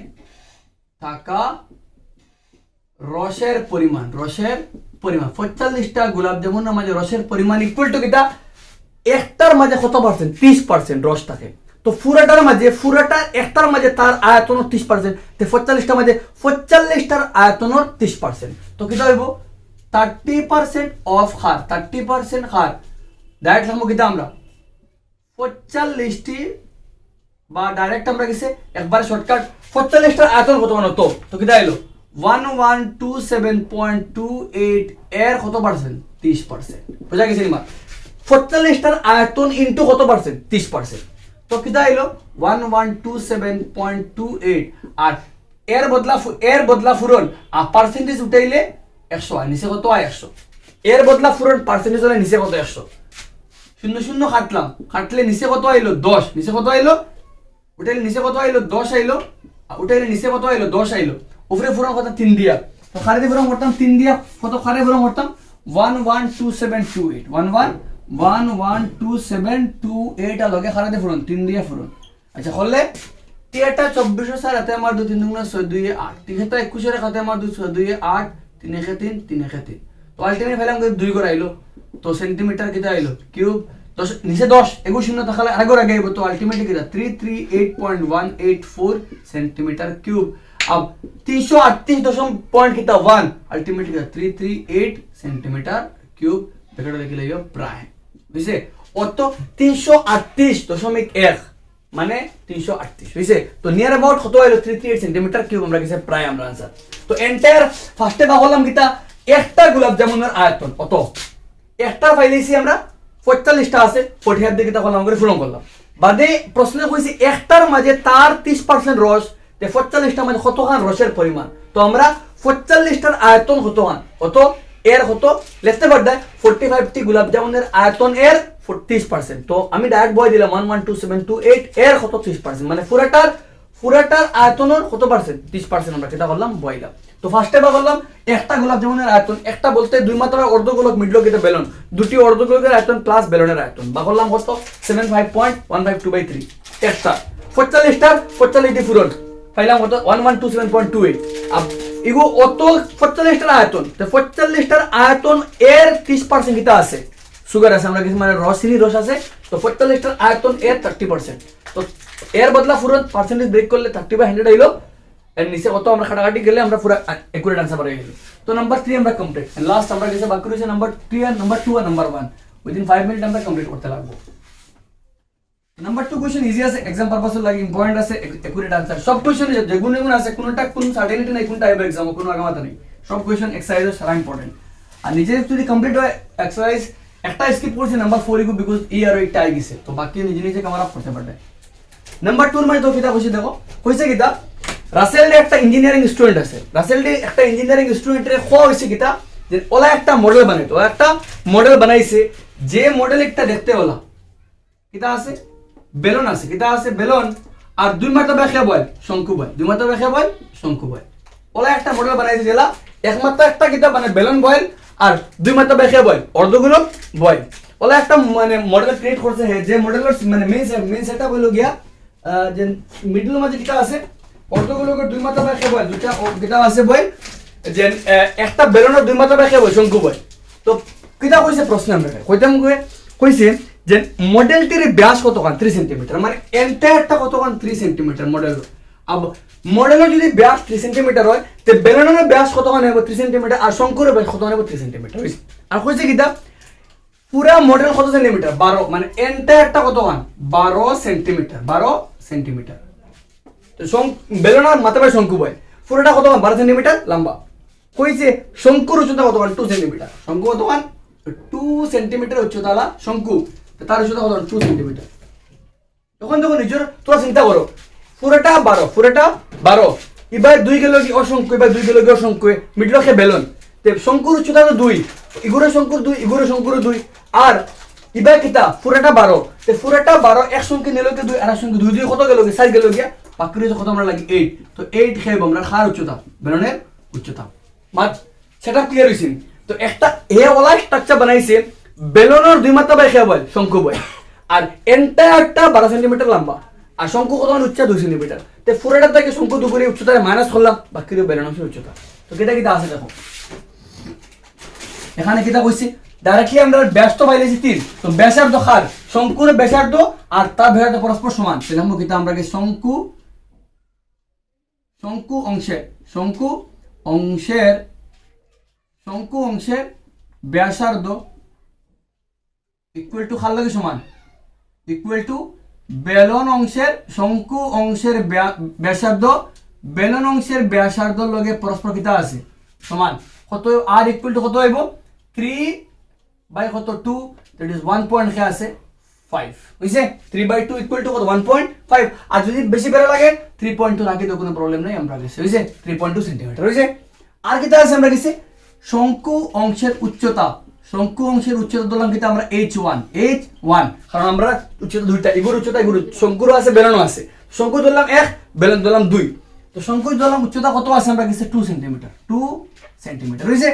থাকা রসের পরিমাণ 45টা গোলাপ জামুনের মাঝে রসের পরিমাণ ইকুয়াল টু কিটা একটার মাঝে কত পার্সেন্ট 30% রস থাকে তো পুরাটা একটার মাঝে তার আয়তন 30% তো 45টার মাঝে 45টার আয়তন 30% তো কিটা হইব 30% অফ হার 30% হার ডাইরেক্ট লিখবো কিটা আমরা 45টি বা ডাইরেক্ট আমরা গেছে একবার শর্টকাট 45টার আয়তন কত মান তো কিটা আইলো 1127.28 এর কত পার্সেন্ট 30%। বুঝা গেছে নিমা 45টার আয়তন ইনটু কত পার্সেন্ট 30%। তো কিটা আইলো 1127.28 আর এর বদলা ফুরন আর পার্সেন্টেজ উঠাইলে 100 আর নিচে কত হয় 100। এর বদলা ফুরন পার্সেন্টেজ হলে নিচে কত 100 শূন্য শূন্য কাটলে নিচে কত আইলো 10 নিচে কত আইলো উঠাইলে নিচে কত আইলো 10 আইলো উঠাইলে নিচে কত আইলো 10 আইলো উপরে ফুরন কত 3 দিয়া তো খারে ফুরন করতাম 3 দিয়া কত খারে ফুরন করতাম 112728 112728 আর লগে খারে ফুরন 3 দিয়া ফুরন। আচ্ছা করলে টিয়াটা 24 সার হাতে আমার 2 3 গুণ 6 2 8 তিনটা 21 এর হাতে আমার 2 6 2 8 3 1 3 3 1 3 তো আলটিমেট ফেলাম 2 করে আইলো তো সেন্টিমিটার কিটা আইলো কিউব 10 নিচে 10 এগো শূন্য থাকলে আরেকবার আগে আইবো তো আলটিমেট কিটা 338.184 সেন্টিমিটার কিউব। अब 338 पॉइंट कितना 1 अल्टीमेट कितना 338 सेंटीमीटर क्यूब ব্যাপারটা লিখে লইও প্রায় বুঝছে অত 338.1 মানে 338 বুঝছে তো নিয়ার अबाउट কত হলো 338 সেন্টিমিটার কিউব আমরা কিসে প্রায় আমরা आंसर তো এন্টায়ার ফার্স্টে ভাগলাম কিটা একটা গোলাপ জামুনের আয়তন কত একটা ফাইলেছি আমরা 45টা আছে 40 দিকে তখন আমরা পূরণ করলাম বাদে প্রশ্ন কইছি একটার মাঝে তার 30% রস তে 45টা মানে কতখান রসের পরিমাণ তো আমরা 45টার আয়তন কতখান কত এর কত লিখতে পারদা 45 টি গোলাপ জামুনের আয়তন এর 30% তো আমি ডাইরেক্ট বয় দিলাম 112728 এর কত 30% মানে পুরাটার আয়তনের কত পার্সেন্ট 30% আমরা কেটা করলাম বয়লাম। তো ফার্স্টে বা করলাম একটা গোলাপ জামুনের আয়তন একটা বলতে দুই মাত্রার অর্ধগোলক মিডল কেটে বেলুন দুটি অর্ধগোলকের আয়তন প্লাস বেলুনের আয়তন বা করলাম কত 75.152/3 একটা 45টার 45 দি ফুরন পাইলাম কত 1127.28 আব ইগো অত 45টার আয়তন তো 45টার আয়তন এর 30% কিটা আছে সুগার আছে আমরা কিছু মানে রসিনি রস আছে তো 45টার আয়তন এর 30% তো এর বদলা ফুরন পার্সেন্টেজ ব্রেক করলে 30/100 আইলো এর নিচে কত আমরা কাটাকাটি গেলে আমরা পুরো একুরেট आंसर পাই গেল। তো নাম্বার 3 আমরা কমপ্লিট এন্ড লাস্ট আমরা কিছু বাকি রয়েছে নাম্বার 3 আর নাম্বার 2 আর নাম্বার 1 উইদিন 5 মিনিট আমরা কমপ্লিট করতে লাগবো। নাম্বার 2 কোশ্চেন ইজি আছে एग्जाम পারপাস লাগি ইম্পর্টেন্ট আছে একুরেট आंसर সব কোশ্চেন যে গুণ আছে কোনটা কোন সার্টেনিটি নাই কোনটা আইবে एग्जाम কোনো আগামাতা নেই সব কোশ্চেন এক্সারসাইজ সারা ইম্পর্টেন্ট আর নিজে যদি কমপ্লিট হয় এক্সারসাইজ একটা স্কিপ করছি নাম্বার 4 ইগো বিকজ ই আর এটা আই গেছে তো বাকি নিজে নিজে কভার আপ করতে পারবে। নাম্বার 2 এর মধ্যে তো কিটা কইছি দেখো কইছে কিটা রাসেল ডে একটা ইঞ্জিনিয়ারিং স্টুডেন্ট আছে রাসেল ডে একটা ইঞ্জিনিয়ারিং স্টুডেন্টের খ হইছে কিটা যে ওলা একটা মডেল বানাইতো একটা মডেল বানাইছে যে মডেল একটা দেখতে ওলা কিটা আছে বেলুন আছে কিটা আছে বেলুন আর দুই মাথা ব্যাখ্যা বল শঙ্কু বল দুই মাথা ব্যাখ্যা বল শঙ্কু বল ওলা একটা মডেল বানাইছে যেলা এক মাথা একটা কিটা মানে বেলুন বল আর দুই মাথা ব্যাখ্যা বল অর্ধগোলক বল ওলা একটা মানে মডেল ক্রিয়েট করছে যে মডেলের মানে মেইন সেটআপ হলো গিয়া যে মিডল মাঝে কিটা আছে অর্ধগোলকের দুই মাথা ব্যাখ্যা বল দুটা কিটা আছে বল যে একটা বেলুনের দুই মাথা ব্যাখ্যা বল শঙ্কু বল তো কিটা কইছে প্রশ্ন আমরা কইতাম কইছে যে মডেলটির ব্যাস কতখান 3 সেন্টিমিটার মানে এন্টায়ারটা কতখান 3 সেন্টিমিটার মডেল अब মডেলের যদি ব্যাস 3 সেন্টিমিটার হয় তে বেলুনের ব্যাস কতখান হবে 3 সেন্টিমিটার আর শঙ্কুর ব্যাস কতখান হবে 3 সেন্টিমিটার আর কইছে কিটা পুরা মডেল কত সেন্টিমিটার 12 মানে এন্টায়ারটা কতখান 12 সেন্টিমিটার তো বেলুনের মাথায় শঙ্কু বয় পুরোটা কতখান 12 সেন্টিমিটার লম্বা কইছে শঙ্কুর উচ্চতা কতখান 2 সেন্টিমিটার শঙ্কু কতখান 2 সেন্টিমিটার উচ্চতা শঙ্কু তার উচ্চতা কত 2 সেন্টিমিটার তখন দেখো নিজের তোরা চিন্তা করো পুরোটা 12 এবার 2 গেল কি অসংখ্য এবার 2 গেল কি অসংখ্য মিডল কে বেলুন তে শঙ্কুর উচ্চতা তো 2 ইগুরে শঙ্কুর 2 ইগুরে শঙ্কুর 2 আর এবার কিটা পুরোটা 12 তে পুরোটা 12 এক সংখ্যা নিল কি 2 আর এক সংখ্যা 2 কত গেল কি 4 গেল গিয়া বাকি রইছে কত আমরা লাগি 8 তো 8 খেব আমরা খার উচ্চতা বেলুনের উচ্চতা মাত সেটআপ ক্লিয়ার হইছে তো একটা এ ওলা স্ট্রাকচার বানাইছে বেলুনের দুই মাথা বাই খেয়া বল শঙ্কু বল আর এন্টায়ারটা 12 সেন্টিমিটার লম্বা আর শঙ্কু কত উচ্চতা 2 সেন্টিমিটার তে পুরোটা থেকে শঙ্কু দুপুরে উচ্চতা মাইনাস করলাম বাকি রইল বেলুনের উচ্চতা তো কিটা আছে দেখো এখানে কিটা কইছি ডাইরেক্টলি আমরা ব্যাস তো পাইলেছি 3 তো ব্যাসার্ধ খার শঙ্কুর ব্যাসার্ধ আর তার ব্যাসার্ধ পরস্পর সমান সেজন্য কিটা আমরা কি শঙ্কু অংশের ব্যাসার্ধ ইকুয়াল টু খার লাগে সমান ইকুয়াল টু বেলন অংশের শঙ্কু অংশের ব্যাসার্ধ বেলন অংশের ব্যাসার্ধ লগে পরস্পর কিতা আছে সমান কত আর ইকুয়াল টু কত হইব 3 বাই কত 2 দ্যাট ইজ 1 পয়েন্ট কে আছে 5 বুঝছে 3/2 ইকুয়াল টু কত 1.5 আর যদি বেশি বেড়া লাগে 3.2 রাখি তো কোনো প্রবলেম নাই আমরা গেছে বুঝছে 3.2 সেন্টিমিটার বুঝছে আর কিতা আছে আমরা গেছে শঙ্কু অংশের উচ্চতা শঙ্কু অংশের উচ্চতা ধরলাম কিতা আমরা h1 কারণ আমরা উচ্চতা দুইটা এগুর উচ্চতা এগুর শঙ্কুরও আছে বেলনও আছে শঙ্কু ধরলাম 1 বেলন ধরলাম 2 তো শঙ্কু ধরলাম উচ্চতা কত আছে আমরা গেছে 2 সেন্টিমিটার বুঝছে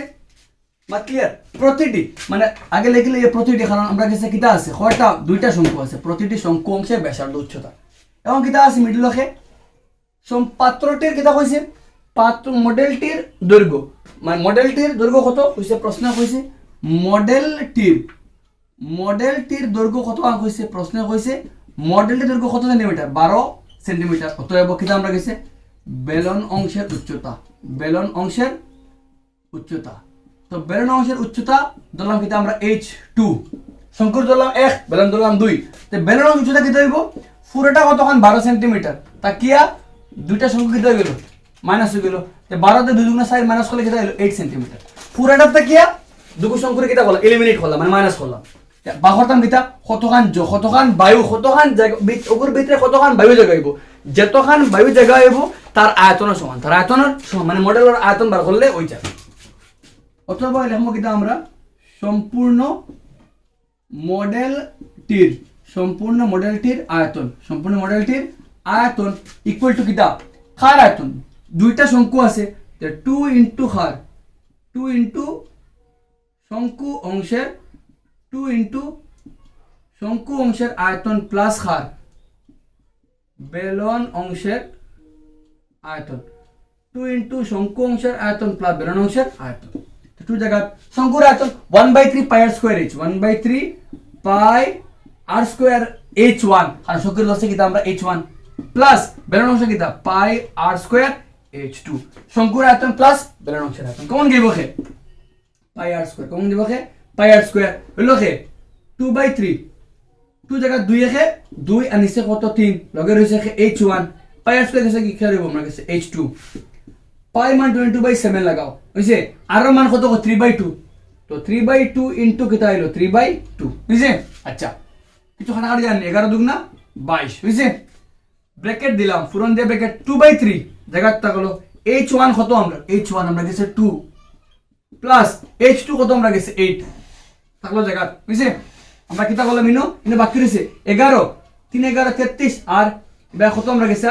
মাত ক্লিয়ার প্রতিটি মানে আগে লিখলে এই প্রতিটি কারণ আমরা কাছে কিতা আছে কয়টা দুইটা শঙ্কু আছে প্রতিটি শঙ্কু অংশের ব্যাসার্ধ উচ্চতা এবং কিতা আছে মিডলকে পাত্রটির কিতা কইছে পাত্র মডেলটির দৈর্ঘ্য মানে মডেলটির দৈর্ঘ্য কত কইছে প্রশ্ন কইছে মডেলটির দৈর্ঘ্য কত কইছে প্রশ্ন কইছে মডেলটির দৈর্ঘ্য কত সেন্টিমিটার 12 সেন্টিমিটার অতএব কিতা আমরা কইছে বেলন অংশের উচ্চতা তো বেলন অংশের উচ্চতা ধরলাম কিতা আমরা h2 শঙ্কুর ধরলাম 1 বেলন ধরলাম 2 তো বেলন অংশের উচ্চতা কিতা হইব পুরোটা কতক্ষণ 12 সেন্টিমিটার তা কিয়া দুইটা শঙ্কু কিতা হয়ে গেল মাইনাস হয়ে গেল তো 12 তে 2 দুগুণা 4 মাইনাস করলে কিতা হলো 8 সেন্টিমিটার পুরোটাতে কিয়া দুগু শঙ্কুর কিতা করলাম এলিমিনেট করলাম মানে মাইনাস করলাম বাহরতাম কিতা কতখান বায়ু কতখান ওগুর ভিতরে কতখান বায়ু জায়গা হইব যতখান বায়ু জায়গা হইব তার আয়তনের সমান মানে মডেলের আয়তন বার করলে ওই যাবে অথবা লিখব কিতা আমরা সম্পূর্ণ মডেলটির আয়তন ইকুয়াল টু কিতা খার আয়তন দুইটা শঙ্কু আছে 2 ইনটু খার 2 ইনটু শঙ্কু অংশের আয়তন প্লাস খার বেলন অংশের আয়তন 2 ইনটু শঙ্কু অংশের আয়তন প্লাস বেলন অংশের আয়তন টু জায়গা শঙ্কুর আয়তন 1/3 পাই আর স্কয়ার h 1/3 পাই আর স্কয়ার h1 আর শঙ্কুর দশে কিতা আমরা h1 প্লাস বেলন অংশ কিতা পাই আর স্কয়ার h2 শঙ্কুর আয়তন প্লাস বেলন অংশের আয়তন কোন গিব কে পাই আর স্কয়ার কোন দিব কে পাই আর স্কয়ার হলো কে 2/3 2 জায়গা 2 কে 2 আর নিচে কত 3 লগে রইছে কে h1 পাই আর স্কয়ার দিছে কি খেলব আমরা কাছে h2 পাই মান 22/7 লাগাও বুঝছে আর মান কত 3/2 তো 3/2 ইনটু কিতা হলো 3/2 বুঝছে আচ্ছা কিছু খানা কাটি জানেন 11 দুগুণা 22 বুঝছে ব্র্যাকেট দিলাম ফুরন দিয়ে ব্র্যাকেট 2/3 জায়গাটা হলো h1 কত আমরা গেছে 2 প্লাস h2 কত আমরা গেছে 8 থাকলো জায়গা বুঝছে আমরা কিতা করলাম ইনো বাকি রইছে 11 3 11 33 আর এবার কত আমরা গেছে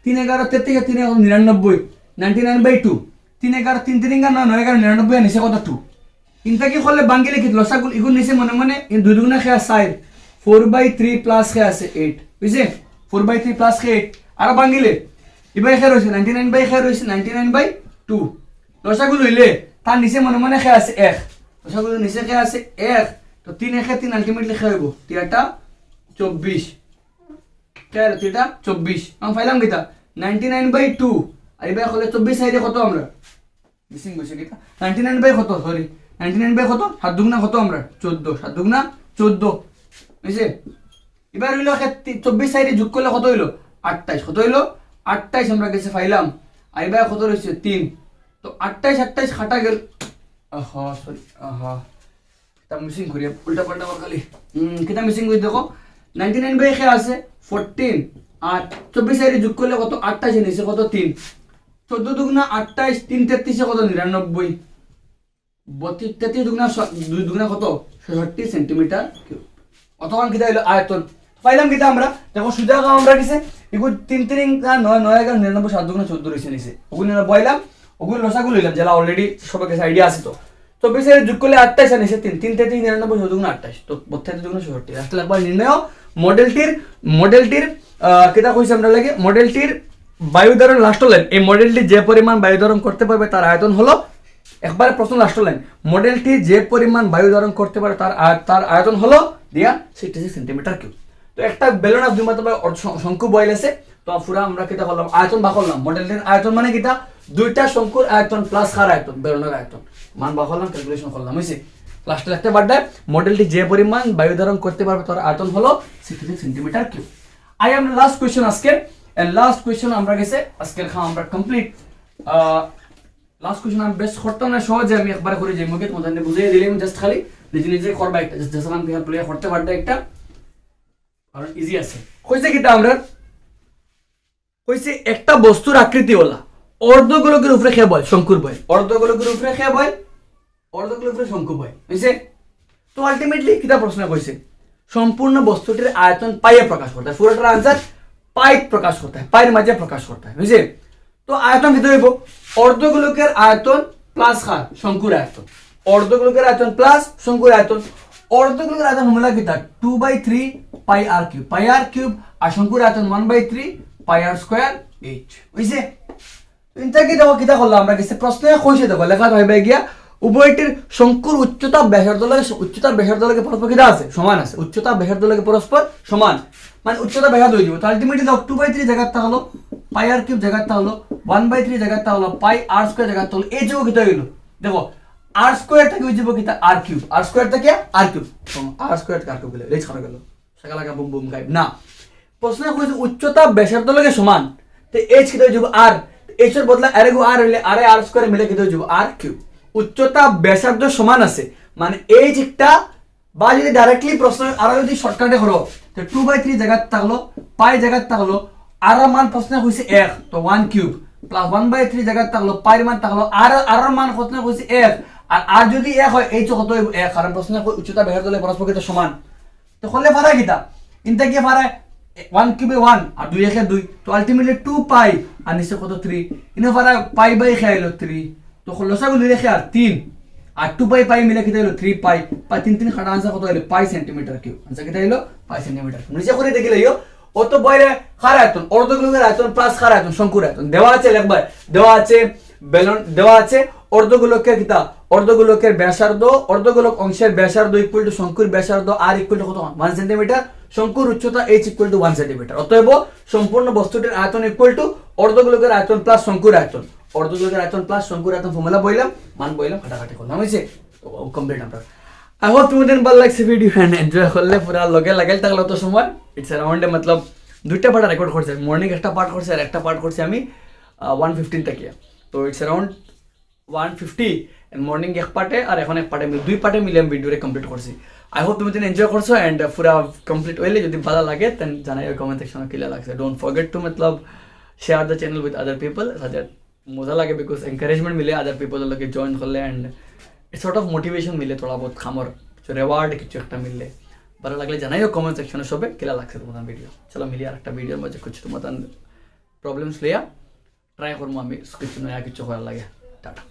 3 11 33 3 99 99/2 3 11 3 3 9 9 11 99 নিচে কত 2 ইনটা কি করলে বাঙ্গি লিখি লসাগুল ইগুন নিচে মনে ইন দুই দুগুণা খেয়া 4 4/3 প্লাস খেয়া আছে 8 বুঝছে 4/3 প্লাস 8 আর বাঙ্গিলে এবার খেয়া রয়েছে 99/2 লসাগুল হইলে তার নিচে মনে খেয়া আছে 1 লসাগুল নিচে খেয়া আছে 1 তো 3 1 3 আলটিমেটলি খেয়া হইব 3টা 24 খেয়া 3টা 24 আমি পাইলাম কিটা 99/2 আর এবার হলে 24 সাইডে কত আমরা মিসিং বসে কিটা 99 কত সরি 99 কত 7 দুগুণা কত আমরা 14 7 দুগুণা 14 বুঝছে এবার হইলো 24 সাইডে যোগ করলে কত হইলো 28 কত হইলো 28 আমরা কাছে পাইলাম আর এবার কত রইছে 3 তো 28 খাটা গেল সরি তা মিসিং করি উল্টা পাল্টা খালি কিটা মিসিং করি দেখো 99 কে আছে 14 আর 24 সাইডে যোগ করলে কত 28 নিচে কত 3 14 দুগুণা 28 3 33 কত 99 33 দুগুণা 2 দুগুণা কত 66 সেন্টিমিটার কিউব অথবা কিটা হলো আয়তন পাইলাম কিটা আমরা দেখো সুজা আমরা কিছে এগুলো 3 3 9 9 11 99 7 দুগুণা 14 রইছে নিচে ওগুলো বইলাম ওগুলো লসাগুলো লইলাম যেটা অলরেডি সবার কাছে আইডিয়া আছে তো 24 এর যোগ করলে 28 আর নিচে 3 3 33 99 7 দুগুণা 28 তো 32 দুগুণা 66 আসলে একবার নির্ণয় মডেলটির কিটা কইছে আমরা লাগে মডেলটির বায়ু ধারণ লাস্ট লাইন এই মডেলটি যে পরিমাণ বায়ু ধারণ করতে পারবে তার আয়তন হলো একবারে প্রশ্ন লাস্ট লাইন মডেলটি যে পরিমাণ বায়ু ধারণ করতে পারে তার আয়তন হলো দিয়া 66 সেন্টিমিটার কিউব তো একটা বেলুন আর দুই মাত্রা শঙ্কু বয়েল আছে তো পুরা আমরা কিটা করলাম আয়তন বা করলাম মডেলটির আয়তন মানে কিটা দুইটা শঙ্কুর আয়তন প্লাস কার আয়তন বেলুনের আয়তন মান বা করলাম ক্যালকুলেশন করলাম হইছে তো লাস্টে লিখতে পারবে মডেলটি যে পরিমাণ বায়ু ধারণ করতে পারবে তার আয়তন হলো 66 centimetre cube. I am last question আজকে, এন্ড লাস্ট কোশ্চেন আমরা গেছে আজকের আমরা কমপ্লিট। লাস্ট কোশ্চেন আমি বেশ করতাম না, সহজে আমি একবার করে যে মুখে তোমাদের বুঝিয়ে দিলাম, জাস্ট খালি নিজে নিজে করবা একটা, জাস্ট যেমন বিহার প্লে করতে পারবে একটা, কারণ ইজি আছে। কইছে কিটা আমরা কইছে একটা বস্তুর আকৃতি ওলা অর্ধগোলকের উপরে খেয়ে বয় শঙ্কুর বয়, অর্ধগোলকের উপরে খেয়ে বয়, অর্ধগোলকের উপরে শঙ্কু বয়, বুঝছে? তো আলটিমেটলি কিটা প্রশ্ন কইছে সম্পূর্ণ বস্তুটির আয়তন পাইয়ে প্রকাশ করতে হয়, পুরোটার আনসার পাই প্রকাশ করতে হয়, পায়ের মাঝে প্রকাশ করতে হয়, বুঝছে? তো আয়তন কিতে হইব অর্ধগোলকের আয়তন প্লাস খান শঙ্কুর আয়তন, অর্ধগোলকের আয়তন প্লাস শঙ্কুর আয়তন। অর্ধগোলকের আয়তন হলো কিটা 2/3 পাই আর কিউব, পাই আর কিউব, আর শঙ্কুর আয়তন 1/3 পাই আর স্কয়ার এইচ, বুঝছে? ইনটাকে দেখো কিটা করলাম আমরা কিছু প্রশ্নে কইছে, দেখো লেখা হইবে গিয়া উভয়টির শঙ্কুর উচ্চতা ব্যাসার্ধ লাগে, উচ্চতা ব্যাসার্ধ লাগে পরস্পর কিটা আছে সমান আছে, উচ্চতা ব্যাসার্ধ লাগে পরস্পর সমান, মানে উচ্চতা ব্যাসার্ধ হয়ে যাবে। তো আলটিমেটলি দেখো 2/3 জায়গাটা হলো পাই আর কিউব, জায়গাটা হলো 1/3 জায়গাটা হলো পাই আর স্কয়ার, জায়গাটা হলো এই যে কিটা হইলো দেখো আর স্কয়ার থেকে হয়ে যাবে কিটা আর কিউব, আর স্কয়ার থেকে আর কিউব, আর স্কয়ার থেকে আর কিউব গেল লেজ খারাপ গেল সকাল লাগা বুম বুম গাইব না। প্রশ্ন কইছে উচ্চতা ব্যাসার্ধ লাগে সমান, তো এইচ কিটা হয়ে যাবে আর, এইচ এর বদলা আরে গো আর হইলে আরে আর স্কয়ার মিলে কিটা হয়ে যাবে আর কিউব। উচ্চতা ব্যাসার্ধ সমান আছে মানে এই একটা, বা যদি ডাইরেক্টলি প্রশ্ন আরো যদি শর্টকাটে করো তো 2/3 জায়গা থাকলো পাই জায়গা থাকলো আর মান প্রশ্ন হইছে 1, তো 1 কিউব প্লাস 1/3 জায়গা থাকলো পাই মান থাকলো আর মান প্রশ্ন হইছে 1, আর যদি 1 হয় এই কত হইব 1, কারণ প্রশ্ন উচ্চতা ব্যাসার্ধ হলে পরস্পর কত সমান। তো করলে পারা কিটা ইনটা কি পারা 1 কিউবে 1 আর 2 একে 2, তো আলটিমেটলি 2 পাই আর নিচে কত 3, ইনো পারা পাই বাই খাইলো 3, তো লসাগু রেখে আর 3 আর 2 পাই পাই মিলে কিটা হলো 3 পাই, পাই 3 3 কাটা আনসার কত হলো পাই সেন্টিমিটার কিউব, আনসার কিটা হলো পাই সেন্টিমিটার কিউব। নিচে করে দেখিলে ও তো বাইরে খার আয়তন অর্ধগোলকের আয়তন প্লাস খার আয়তন শঙ্কুর আয়তন দেওয়া আছে, একবার দেওয়া আছে বেলন দেওয়া আছে অর্ধগোলকের কিটা অর্ধগোলকের ব্যাসার্ধ, অর্ধগোলক অংশের ব্যাসার্ধ ইকুয়াল টু শঙ্কুর ব্যাসার্ধ আর ইকুয়াল টু কত 1 সেন্টিমিটার, শঙ্কুর উচ্চতা h ইকুয়াল টু 1 সেন্টিমিটার। অতএব সম্পূর্ণ বস্তুটির আয়তন ইকুয়াল টু অর্ধগোলকের আয়তন প্লাস শঙ্কুর আয়তন, অর্ধগোলকের আয়তন প্লাস শঙ্কুর আয়তন ফর্মুলা বইলাম, মান বইলাম, কাটাকাটি করলাম, হইছে? তো কমপ্লিট আমরা। আই হোপ তোমাদের ভালো লাগছে ভিডিও এন্ড এনজয় করলে পুরা লগে লাগাইল থাকলো তো সময়। ইটস अराउंड मतलब দুইটা পার্ট রেকর্ড করছে, মর্নিং একটা পার্ট করছে আর একটা পার্ট করছে আমি 1:15 থেকে, তো ইটস अराउंड 150 মর্নিং এক পার্টে আর এখন এক পার্টে মিলে দুই পার্টে মিলে আমি ভিডিওরে কমপ্লিট করছি। আই হোপ তুমি এনজয় করছো এন্ড পুরা কমপ্লিট হইলে যদি ভালো লাগে দেন জানাইও কমেন্ট সেকশনে কিলা লাগছে। ডোন্ট ফরগেট টু मतलब share the channel with other people so that मजा लगे, बिकॉज एनकरेजमेंट मिले अदर पीपल लगे जॉइन करले and it's sort of motivation मिले, थोड़ा बहुत खामर रिवार्ड কিছু একটা মিললে ভালো লাগলে জানাইও কমেন্ট সেকশনে সবে কিলা লাগছে তোমাদের ভিডিও। চলো মিলি আর একটা ভিডিওর মধ্যে কিছু তোমাদের প্রবলেমস লিয়া ট্রাই করবো আমি, কিছু নয়া কিছু করার লাগে। টাটা।